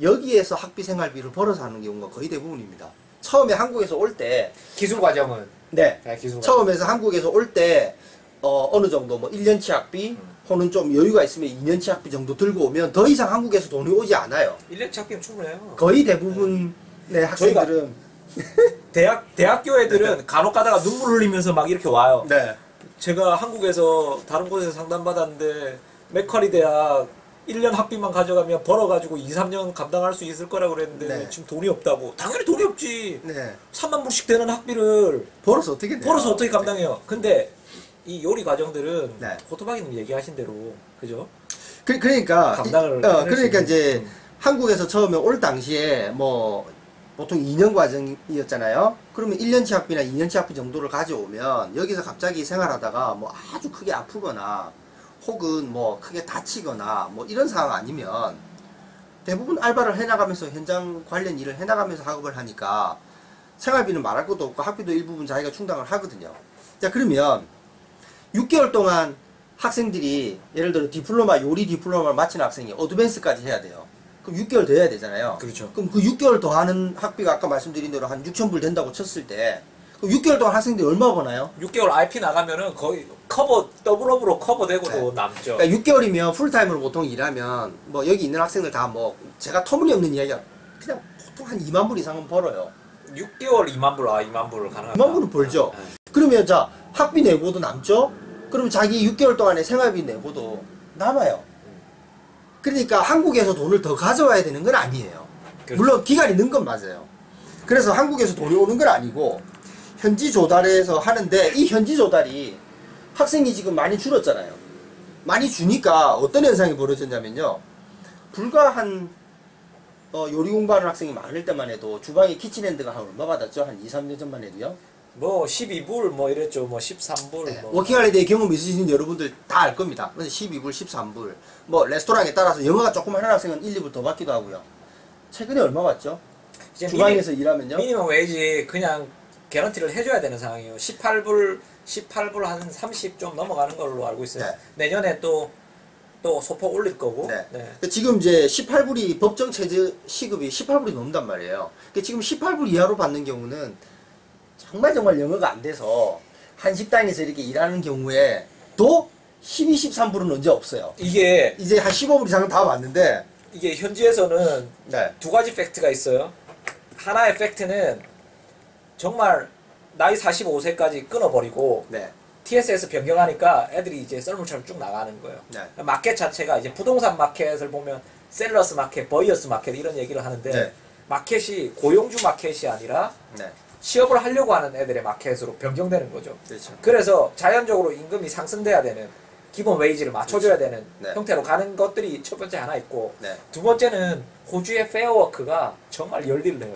여기에서 학비 생활비를 벌어서 하는 경우가 거의 대부분입니다. 처음에 한국에서 올 때 기술 과정은 네. 기술 처음에서 한국에서 올 때 어느 정도 뭐 1년치 학비 혹은 좀 여유가 있으면 2년치 학비 정도 들고 오면 더 이상 한국에서 돈이 오지 않아요. 1년 찾기는 충분해요. 거의 대부분의 학생들은 대학교 애들은 간혹 가다가 눈물 흘리면서 막 이렇게 와요. 네. 제가 한국에서 다른 곳에서 상담받았는데 맥쿼리 대학 1년 학비만 가져가면 벌어가지고 2, 3년 감당할 수 있을 거라고 그랬는데 네. 지금 돈이 없다고. 당연히 돈이 없지. 네. 3만 불씩 되는 학비를 벌어서 어떻게 내요? 벌어서 어떻게 감당해요. 근데 이 요리 과정들은 네. 호토바기님 얘기하신 대로 그죠? 그러니까 감당을 그러니까 이제 한국에서 처음에 올 당시에 뭐 보통 2년 과정이었잖아요. 그러면 1년치 학비나 2년치 학비 정도를 가져오면 여기서 갑자기 생활하다가 뭐 아주 크게 아프거나 혹은 뭐 크게 다치거나 뭐 이런 상황 아니면 대부분 알바를 해나가면서 현장 관련 일을 해나가면서 학업을 하니까 생활비는 말할 것도 없고 학비도 일부분 자기가 충당을 하거든요. 자 그러면 6개월 동안 학생들이 예를 들어 디플로마 요리 디플로마를 마친 학생이 어드밴스까지 해야 돼요. 그럼 6개월 더 해야 되잖아요. 그렇죠. 그럼 그 6개월 더 하는 학비가 아까 말씀드린 대로 한 6,000불 된다고 쳤을 때 그럼 6개월 동안 학생들이 얼마 버나요? 6개월 IP 나가면은 거의 더블업으로 커버되고도 남죠. 그러니까 6개월이면 풀타임으로 보통 일하면 뭐 여기 있는 학생들 다 뭐 제가 터무니없는 이야기야. 그냥 보통 한 2만 불 이상은 벌어요. 6개월 2만 불, 2만 불을 가능하다. 2만 불은 벌죠. 네. 그러면 자 학비 내고도 남죠. 그럼 자기 6개월 동안의 생활비 내고도 남아요. 그러니까 한국에서 돈을 더 가져와야 되는 건 아니에요. 그렇죠. 물론 기간이 는 건 맞아요. 그래서 한국에서 돈이 오는 건 아니고 현지 조달해서 하는데 이 현지 조달이 학생이 지금 많이 줄었잖아요. 많이 주니까 어떤 현상이 벌어졌냐면요. 불과 한 요리 공부하는 학생이 많을 때만 해도 주방에 키친핸드가 한 얼마 받았죠? 한 2, 3년 전만 해도요. 뭐 12불 뭐 이랬죠. 뭐 13불 네. 뭐. 워킹홀리데이 경험 있으신 여러분들 다 알 겁니다. 12불, 13불. 뭐 레스토랑에 따라서 영어가 조금 하는 학생은 1, 2불 더 받기도 하고요. 최근에 얼마 받죠? 주방에서 일하면요? 미니멈 웨이지 그냥 개런티를 해줘야 되는 상황이에요. 18불 한 30 좀 넘어가는 걸로 알고 있어요. 네. 내년에 또 소폭 올릴 거고. 네. 네. 지금 이제 18불이 법정 최저 시급이 18불이 넘는단 말이에요. 지금 18불 이하로 받는 경우는 정말 영어가 안 돼서 한 식당에서 이렇게 일하는 경우에 또 12, 13불은 언제 없어요. 이게 이제 한 15불 이상은 다 왔는데 이게 현지에서는 네. 두 가지 팩트가 있어요. 하나의 팩트는 정말 나이 45세까지 끊어버리고 네. TSS 변경하니까 애들이 이제 썰물처럼 쭉 나가는 거예요. 네. 마켓 자체가 이제 부동산 마켓을 보면 셀러스 마켓, 버이어스 마켓 이런 얘기를 하는데 네. 마켓이 고용주 마켓이 아니라 네. 취업을 하려고 하는 애들의 마켓으로 변경되는 거죠. 그렇죠. 그래서 자연적으로 임금이 상승돼야 되는 기본 웨이지를 맞춰줘야 되는 네. 형태로 가는 것들이 첫 번째 하나 있고 네. 두 번째는 호주의 페어워크가 정말 열일래요.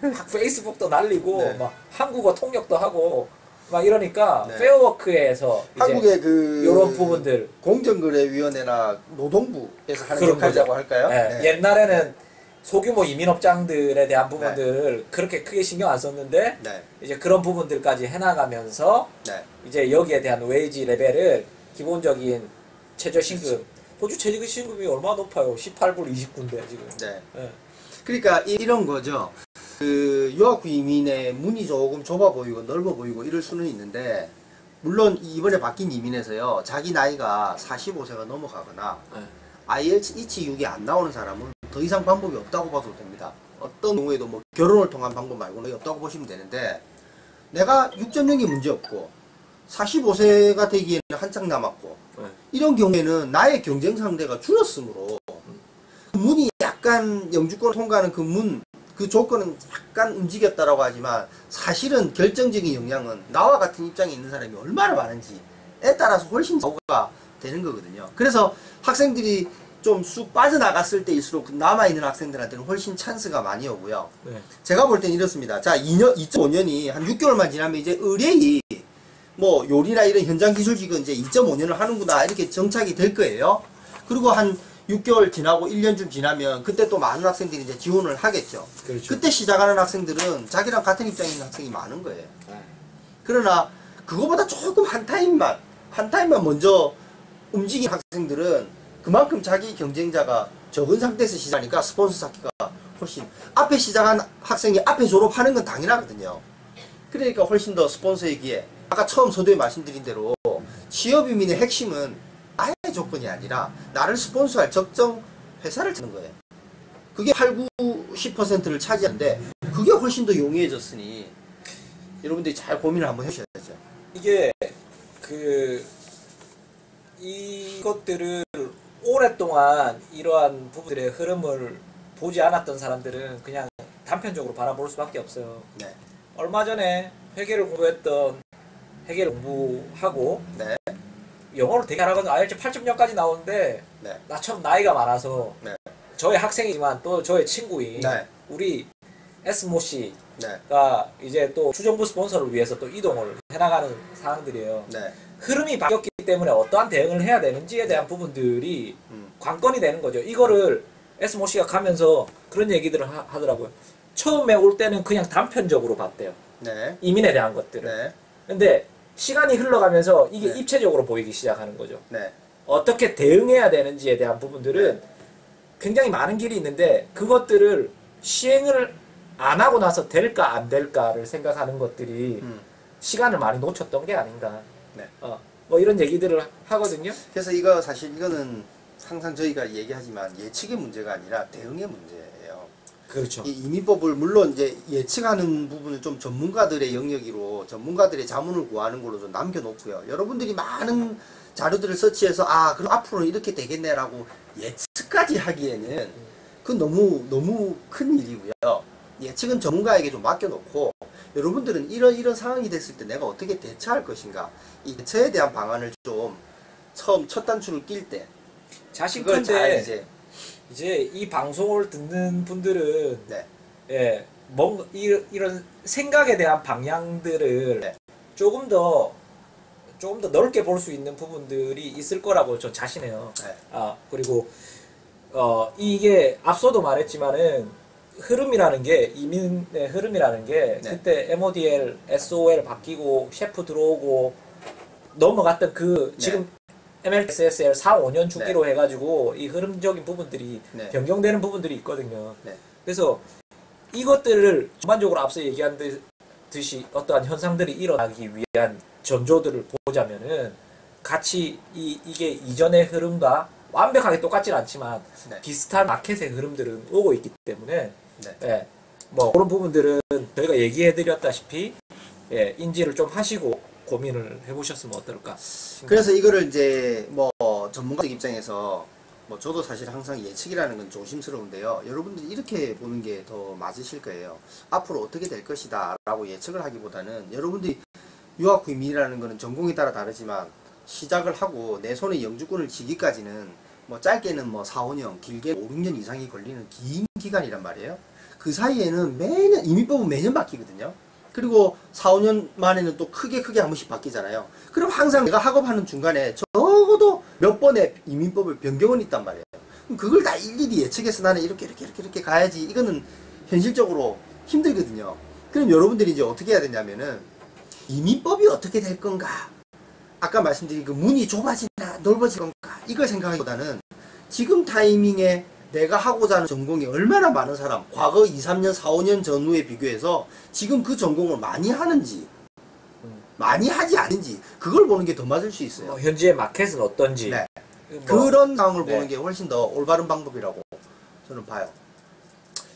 막 페이스북도 날리고 네. 막 한국어 통역도 하고 막 이러니까 네. 페어워크에서 한국의 이제 이런 부분들 공정거래위원회나 노동부에서 하는 그런 역할이라고 거죠. 할까요? 네. 네. 옛날에는 소규모 이민업장들에 대한 부분들을 그렇게 크게 신경 안 썼는데 네. 이제 그런 부분들까지 해나가면서 네. 이제 여기에 대한 웨이지 레벨을 기본적인 최저신금 호주 최저신금이 얼마나 높아요? 18불 29인데 지금. 네. 네. 그러니까 이런 거죠. 그 유학구 이민의 문이 조금 좁아 보이고 넓어 보이고 이럴 수는 있는데 물론 이번에 바뀐 이민에서요. 자기 나이가 45세가 넘어가거나 네. IELTS 276이 안 나오는 사람은 더 이상 방법이 없다고 봐도 됩니다. 어떤 경우에도 뭐 결혼을 통한 방법 말고는 거의 없다고 보시면 되는데 내가 6.0이 문제 없고 45세가 되기에는 한창 남았고 네. 이런 경우에는 나의 경쟁 상대가 줄었으므로 그 문이 약간 영주권 통과하는 그 조건은 약간 움직였다라고 하지만 사실은 결정적인 영향은 나와 같은 입장에 있는 사람이 얼마나 많은지에 따라서 훨씬 좌우가 되는 거거든요. 그래서 학생들이 좀 쑥 빠져나갔을 때일수록 남아있는 학생들한테는 훨씬 찬스가 많이 오고요. 네. 제가 볼 땐 이렇습니다. 자, 2005년이 한 6개월만 지나면 이제 의뢰이 뭐 요리나 이런 현장 기술직은 이제 2.5년을 하는구나 이렇게 정착이 될 거예요. 그리고 한 6개월 지나고 1년쯤 지나면 그때 또 많은 학생들이 이제 지원을 하겠죠. 그렇죠. 그때 시작하는 학생들은 자기랑 같은 입장에 있는 학생이 많은 거예요. 네. 그러나 그거보다 조금 한 타임만 먼저 움직인 학생들은 그만큼 자기 경쟁자가 적은 상태에서 시작하니까 스폰서 찾기가 훨씬 앞에 시작한 학생이 앞에 졸업하는 건 당연하거든요. 그러니까 훨씬 더 스폰서의 기회. 아까 처음 서두에 말씀드린 대로 취업이민의 핵심은 나의 조건이 아니라 나를 스폰서할 적정 회사를 찾는 거예요. 그게 8, 9, 10%를 차지하는데 그게 훨씬 더 용이해졌으니 여러분들이 잘 고민을 한번 해주셔야죠. 이게 이것들을 오랫동안 이러한 부분들의 흐름을 보지 않았던 사람들은 그냥 단편적으로 바라볼 수밖에 없어요. 네. 얼마 전에 회계를 공부하고 네. 영어를 되게 잘하거든요. IELTS 8.0까지 나오는데 네. 나처럼 나이가 많아서 네. 저의 학생이지만 또 저의 친구인 네. 우리 S모 씨가 네. 이제 또 주정부 스폰서를 위해서 또 이동을 해나가는 상황들이에요. 네. 흐름이 바뀌었기 때문에 어떠한 대응을 해야 되는지에 대한 부분들이 관건이 되는 거죠. 이거를 S모 씨가 가면서 그런 얘기들을 하더라고요. 처음에 올 때는 그냥 단편적으로 봤대요. 네. 이민에 대한 것들을. 네. 근데 시간이 흘러가면서 이게 네. 입체적으로 보이기 시작하는 거죠. 네. 어떻게 대응해야 되는지에 대한 부분들은 굉장히 많은 길이 있는데 그것들을 시행을 안 하고 나서 될까 안 될까를 생각하는 것들이 시간을 많이 놓쳤던 게 아닌가. 네. 뭐 이런 얘기들을 하거든요. 그래서 사실 이거는 항상 저희가 얘기하지만 예측의 문제가 아니라 대응의 문제예요. 그렇죠. 이 이민법을 물론 이제 예측하는 부분을 좀 전문가들의 영역으로 전문가들의 자문을 구하는 걸로 좀 남겨놓고요. 여러분들이 많은 자료들을 서치해서 그럼 앞으로는 이렇게 되겠네라고 예측까지 하기에는 그건 너무 큰 일이고요. 예측은 전문가에게 좀 맡겨놓고 여러분들은 이런 상황이 됐을 때 내가 어떻게 대처할 것인가 이 대처에 대한 방안을 좀 처음 첫 단추를 낄 때 자신컨대 이제 이 방송을 듣는 분들은 네. 예, 뭔가 이런 생각에 대한 방향들을 네. 조금 더 넓게 볼 수 있는 부분들이 있을 거라고 저 자신해요. 네. 그리고 이게 앞서도 말했지만은 흐름이라는 게 이민의 흐름이라는 게 네. 그때 MODL, SOL 바뀌고 셰프 들어오고 넘어갔던 그 네. 지금 MLSSL 4, 5년 주기로 해가지고 이 흐름적인 부분들이 네. 변경되는 부분들이 있거든요. 네. 그래서 이것들을 전반적으로 앞서 얘기한 듯이 어떠한 현상들이 일어나기 위한 전조들을 보자면은 같이 이게 이전의 흐름과 완벽하게 똑같진 않지만 네. 비슷한 마켓의 흐름들은 오고 있기 때문에 네. 예, 뭐 그런 부분들은 저희가 얘기해드렸다시피 예, 인지를 좀 하시고 고민을 해보셨으면 어떨까. 그래서 이거를 이제 뭐 전문가 입장에서 뭐 저도 사실 항상 예측이라는 건 조심스러운데요. 여러분들이 이렇게 보는 게 더 맞으실 거예요. 앞으로 어떻게 될 것이다 라고 예측을 하기보다는 여러분들이 유학 후 이민이라는 거는 전공에 따라 다르지만 시작을 하고 내 손에 영주권을 쥐기까지는 뭐 짧게는 뭐 4, 5년, 길게 5, 6년 이상이 걸리는 긴 기간이란 말이에요. 그 사이에는 매년 이민법은 매년 바뀌거든요. 그리고 4, 5년 만에는 또 크게 한 번씩 바뀌잖아요. 그럼 항상 내가 학업하는 중간에 적어도 몇 번의 이민법을 변경은 있단 말이에요. 그럼 그걸 다 일일이 예측해서 나는 이렇게 가야지. 이거는 현실적으로 힘들거든요. 그럼 여러분들이 이제 어떻게 해야 되냐면은 이민법이 어떻게 될 건가? 아까 말씀드린 그 문이 좁아지나 넓어질 건가? 이걸 생각하기보다는 지금 타이밍에 내가 하고자 하는 전공이 얼마나 많은 사람, 과거 2, 3년, 4, 5년 전후에 비교해서 지금 그 전공을 많이 하는지, 많이 하지 않은지, 그걸 보는 게 더 맞을 수 있어요. 현지의 마켓은 어떤지. 네. 뭐, 그런 상황을 네. 보는 게 훨씬 더 올바른 방법이라고 저는 봐요.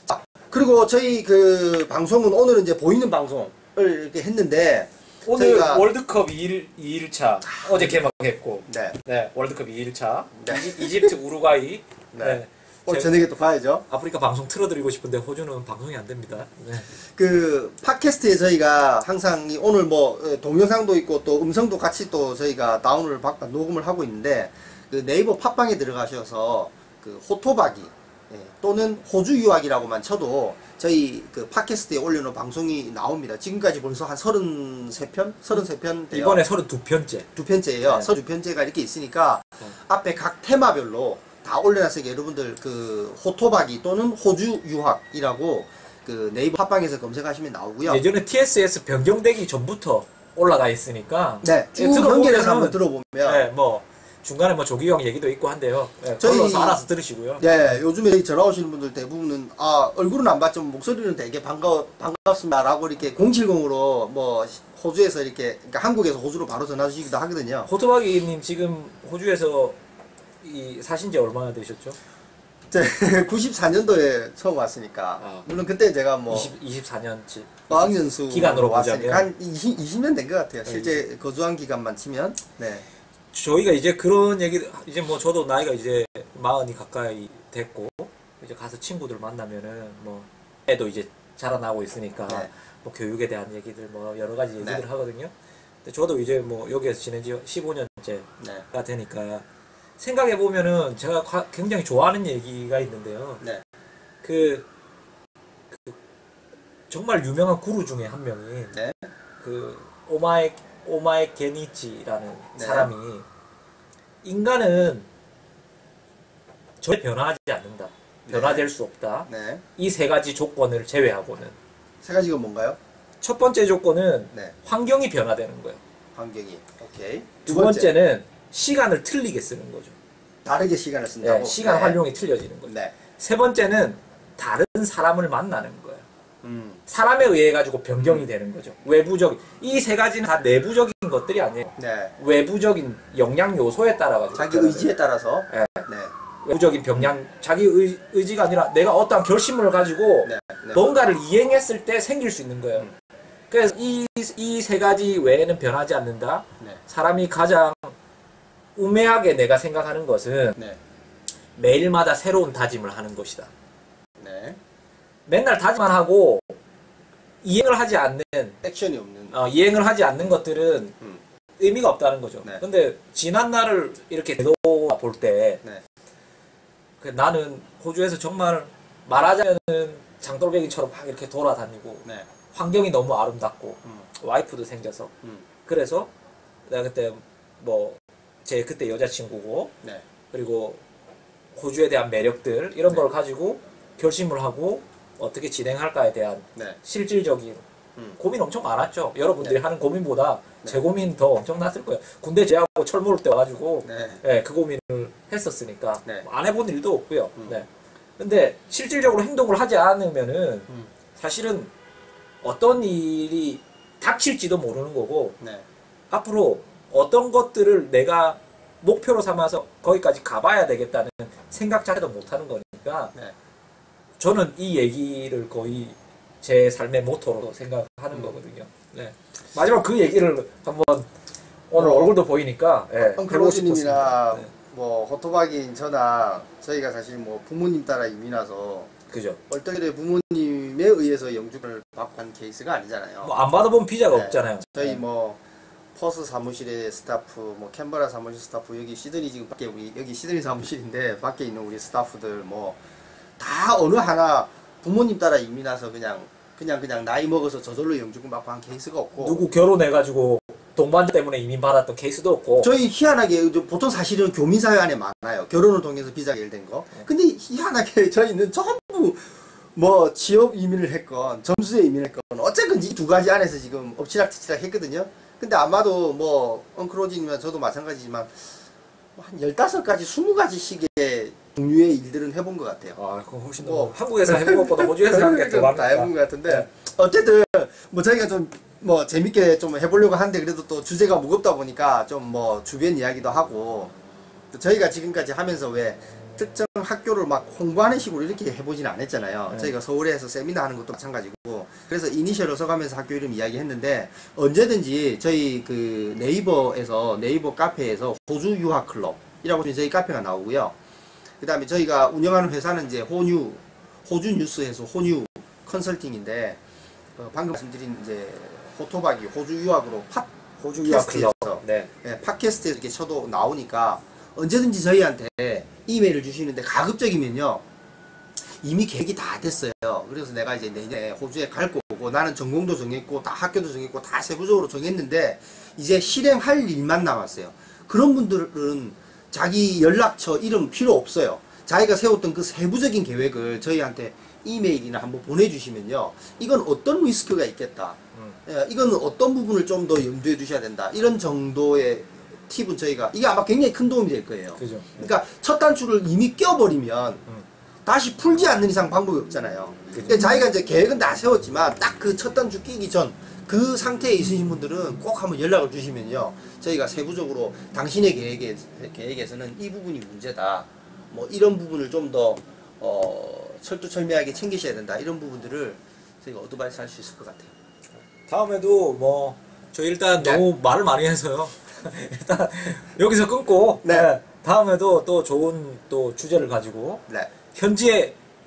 자, 그리고 저희 그 방송은 오늘은 이제 보이는 방송을 이렇게 했는데, 오늘 저희가 월드컵 2일차 어제 개막했고 네. 네, 월드컵 2일차 네. 이집트 우루과이 네. 네. 오늘 저녁에 또 봐야죠. 아프리카 방송 틀어드리고 싶은데 호주는 방송이 안 됩니다. 네. 그 팟캐스트에 저희가 항상 오늘 뭐 동영상도 있고 또 음성도 같이 또 저희가 다운을 받고 녹음을 하고 있는데 그 네이버 팟빵에 들어가셔서 그 호토바기 또는 호주 유학이라고만 쳐도 저희 그 팟캐스트에 올려놓은 방송이 나옵니다. 지금까지 벌써 한 33편? 33편 돼요. 이번에 32편째. 두 편째예요. 네. 32편째가 이렇게 있으니까 앞에 각 테마별로 다 올려놨으니까 여러분들 그 호토바기 또는 호주 유학이라고 그 네이버 팟빵에서 검색하시면 나오고요. 예전에 TSS 변경되기 전부터 올라가 있으니까 네, 쭉 들어보면은- 연결해서 한번 들어보면 네, 뭐 중간에 뭐 조기영 얘기도 있고 한데요. 네, 저희- 걸러서 알아서 들으시고요. 네, 요즘에 전화 오시는 분들 대부분은 얼굴은 안 봤지만 목소리는 되게 반갑습니다 라고 이렇게 070으로 뭐 호주에서 이렇게 그러니까 한국에서 호주로 바로 전화 주시기도 하거든요. 호토바기님 지금 호주에서 사신 지 얼마나 되셨죠? 94년도에 처음 왔으니까 물론 그때 제가 뭐 24년치 어학연수 기간으로 왔으니까 보자면 한 20년 된 것 같아요. 실제 거주한 기간만 치면. 네. 저희가 이제 그런 얘기 이제 뭐 저도 나이가 이제 40이 가까이 됐고 이제 가서 친구들 만나면은 뭐 애도 이제 자라나고 있으니까 네. 뭐 교육에 대한 얘기들 뭐 여러 가지 얘기들 네. 하거든요. 근데 저도 이제 뭐 여기에서 지낸 지 15년째가 네. 되니까 생각해 보면은 제가 굉장히 좋아하는 얘기가 있는데요. 네. 그 정말 유명한 구루 중에 한 명이 네. 그 오마에 게니치라는 네. 사람이 인간은 절대 변화하지 않는다. 변화될 수 없다. 네. 이 세 가지 조건을 제외하고는 세 가지가 뭔가요? 첫 번째 조건은 네. 환경이 변화되는 거예요. 환경이. 오케이. 두 번째는 시간을 틀리게 쓰는 거죠. 다르게 시간을 쓴다고. 네, 시간 네. 활용이 틀려지는 거죠. 네. 세 번째는 다른 사람을 만나는 거예요. 음. 사람에 의해 가지고 변경이 되는 거죠. 외부적인 이 세 가지는 다 내부적인 것들이 아니에요. 네. 외부적인 영향 요소에 따라 가지고 자기 의지에 따라서. 네. 네. 외부적인 병량 자기 의지가 아니라 내가 어떠한 결심을 가지고 네. 네. 뭔가를 이행했을 때 생길 수 있는 거예요. 그래서 이 세 가지 외에는 변하지 않는다. 네. 사람이 가장 우매하게 내가 생각하는 것은 네. 매일마다 새로운 다짐을 하는 것이다. 네. 맨날 다짐만 하고 이행을 하지 않는 액션이 없는. 이행을 하지 않는 것들은 의미가 없다는 거죠. 네. 근데 지난 날을 이렇게 되돌아볼 때 네. 나는 호주에서 정말 말하자면은 장돌배기처럼 막 이렇게 돌아다니고 네. 환경이 너무 아름답고 와이프도 생겨서 그래서 내가 그때 뭐 제 그때 여자친구고 네. 그리고 호주에 대한 매력들 이런 걸 가지고 결심을 하고 어떻게 진행할까에 대한 네. 실질적인 고민 엄청 많았죠. 여러분들이 네. 하는 고민보다 네. 제 고민 더 엄청났을 거예요. 군대 제하고 철모를 때 와가지고 네. 네, 그 고민을 했었으니까 네. 안 해본 일도 없고요. 네. 근데 실질적으로 행동을 하지 않으면은 사실은 어떤 일이 닥칠지도 모르는 거고 네. 앞으로 어떤 것들을 내가 목표로 삼아서 거기까지 가봐야 되겠다는 생각 자체도 못하는 거니까 네. 저는 이 얘기를 거의 제 삶의 모토로 생각하는 거거든요. 네. 마지막 그 얘기를 한번 오늘 얼굴도 보이니까 예, 해보고 클로즈님이나 싶었습니다. 네. 뭐 호토박인 저나 저희가 사실 뭐 부모님 따라 이민 와서 그죠. 얼떨결에 부모님에 의해서 영주권을 받고 한 케이스가 아니잖아요. 뭐 안 받아본 비자가 네. 없잖아요. 저희 네. 뭐 퍼스 사무실의 스타프, 뭐 캔버라 사무실 스타프, 여기 시드니 지금 밖에 우리 여기 시드니 사무실인데 밖에 있는 우리 스타프들 뭐 다 어느 하나 부모님 따라 이민 와서 그냥 나이 먹어서 저절로 영주권 받고 한 케이스가 없고 누구 결혼해가지고 동반자 때문에 이민 받았던 케이스도 없고 저희 희한하게 보통 사실은 교민사회 안에 많아요. 결혼을 통해서 비자가 해결된 거. 근데 희한하게 저희는 전부 뭐 취업 이민을 했건 점수에 이민을 했건 어쨌든 이 두 가지 안에서 지금 엎치락뒤치락 했거든요. 근데 아마도 뭐 엉클로지님이나 저도 마찬가지지만 한 15가지, 20가지씩의 종류의 일들은 해본 것 같아요. 아, 그거 훨씬 더 한국에서 해본 것보다 호주에서 한 게 더 많으니까. 다 해본 것 같은데 네. 어쨌든 뭐 저희가 좀 뭐 재밌게 좀 해보려고 하는데 그래도 또 주제가 무겁다 보니까 좀 뭐 주변 이야기도 하고 또 저희가 지금까지 하면서 왜 특정 학교를 막 홍보하는 식으로 이렇게 해보진 않았잖아요. 네. 저희가 서울에서 세미나 하는 것도 마찬가지고 그래서 이니셜을 써가면서 학교 이름 이야기했는데 언제든지 저희 그 네이버에서 네이버 카페에서 호주 유학 클럽이라고 저희 카페가 나오고요. 그 다음에 저희가 운영하는 회사는 이제 호주 뉴스에서 호뉴 컨설팅인데 방금 말씀드린 이제 호토박이 호주 유학으로 호주 유학 클럽. 네. 네, 팟캐스트에서 이렇게 쳐도 나오니까 언제든지 저희한테 이메일을 주시는데 가급적이면요 이미 계획이 다 됐어요. 그래서 내가 이제 내년에 호주에 갈 거고 나는 전공도 정했고 다 학교도 정했고 다 세부적으로 정했는데 이제 실행할 일만 남았어요. 그런 분들은 자기 연락처 이름 필요 없어요. 자기가 세웠던 그 세부적인 계획을 저희한테 이메일이나 한번 보내주시면요 이건 어떤 리스크가 있겠다, 이건 어떤 부분을 좀 더 염두에 두셔야 된다, 이런 정도의 팁은 저희가 이게 아마 굉장히 큰 도움이 될 거예요. 그죠. 그러니까 첫 단추를 이미 껴버리면 다시 풀지 않는 이상 방법이 없잖아요. 근데 자기가 이제 계획은 다 세웠지만 딱 그 첫 단추 끼기 전 그 상태에 있으신 분들은 꼭 한번 연락을 주시면요 저희가 세부적으로 당신의 계획에서는 이 부분이 문제다, 뭐 이런 부분을 좀 더 철두철미하게 챙기셔야 된다, 이런 부분들을 저희가 어드바이스 할 수 있을 것 같아요. 다음에도 뭐 저 일단 네. 너무 말을 많이 해서요. 일단 여기서 끊고 네. 다음에도 또 좋은 또 주제를 가지고 네.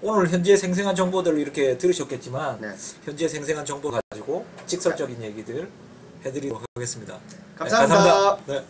오늘 현지의 생생한 정보들을 이렇게 들으셨겠지만 네. 현지의 생생한 정보 가지고 직설적인 얘기들 해드리도록 하겠습니다. 감사합니다. 네.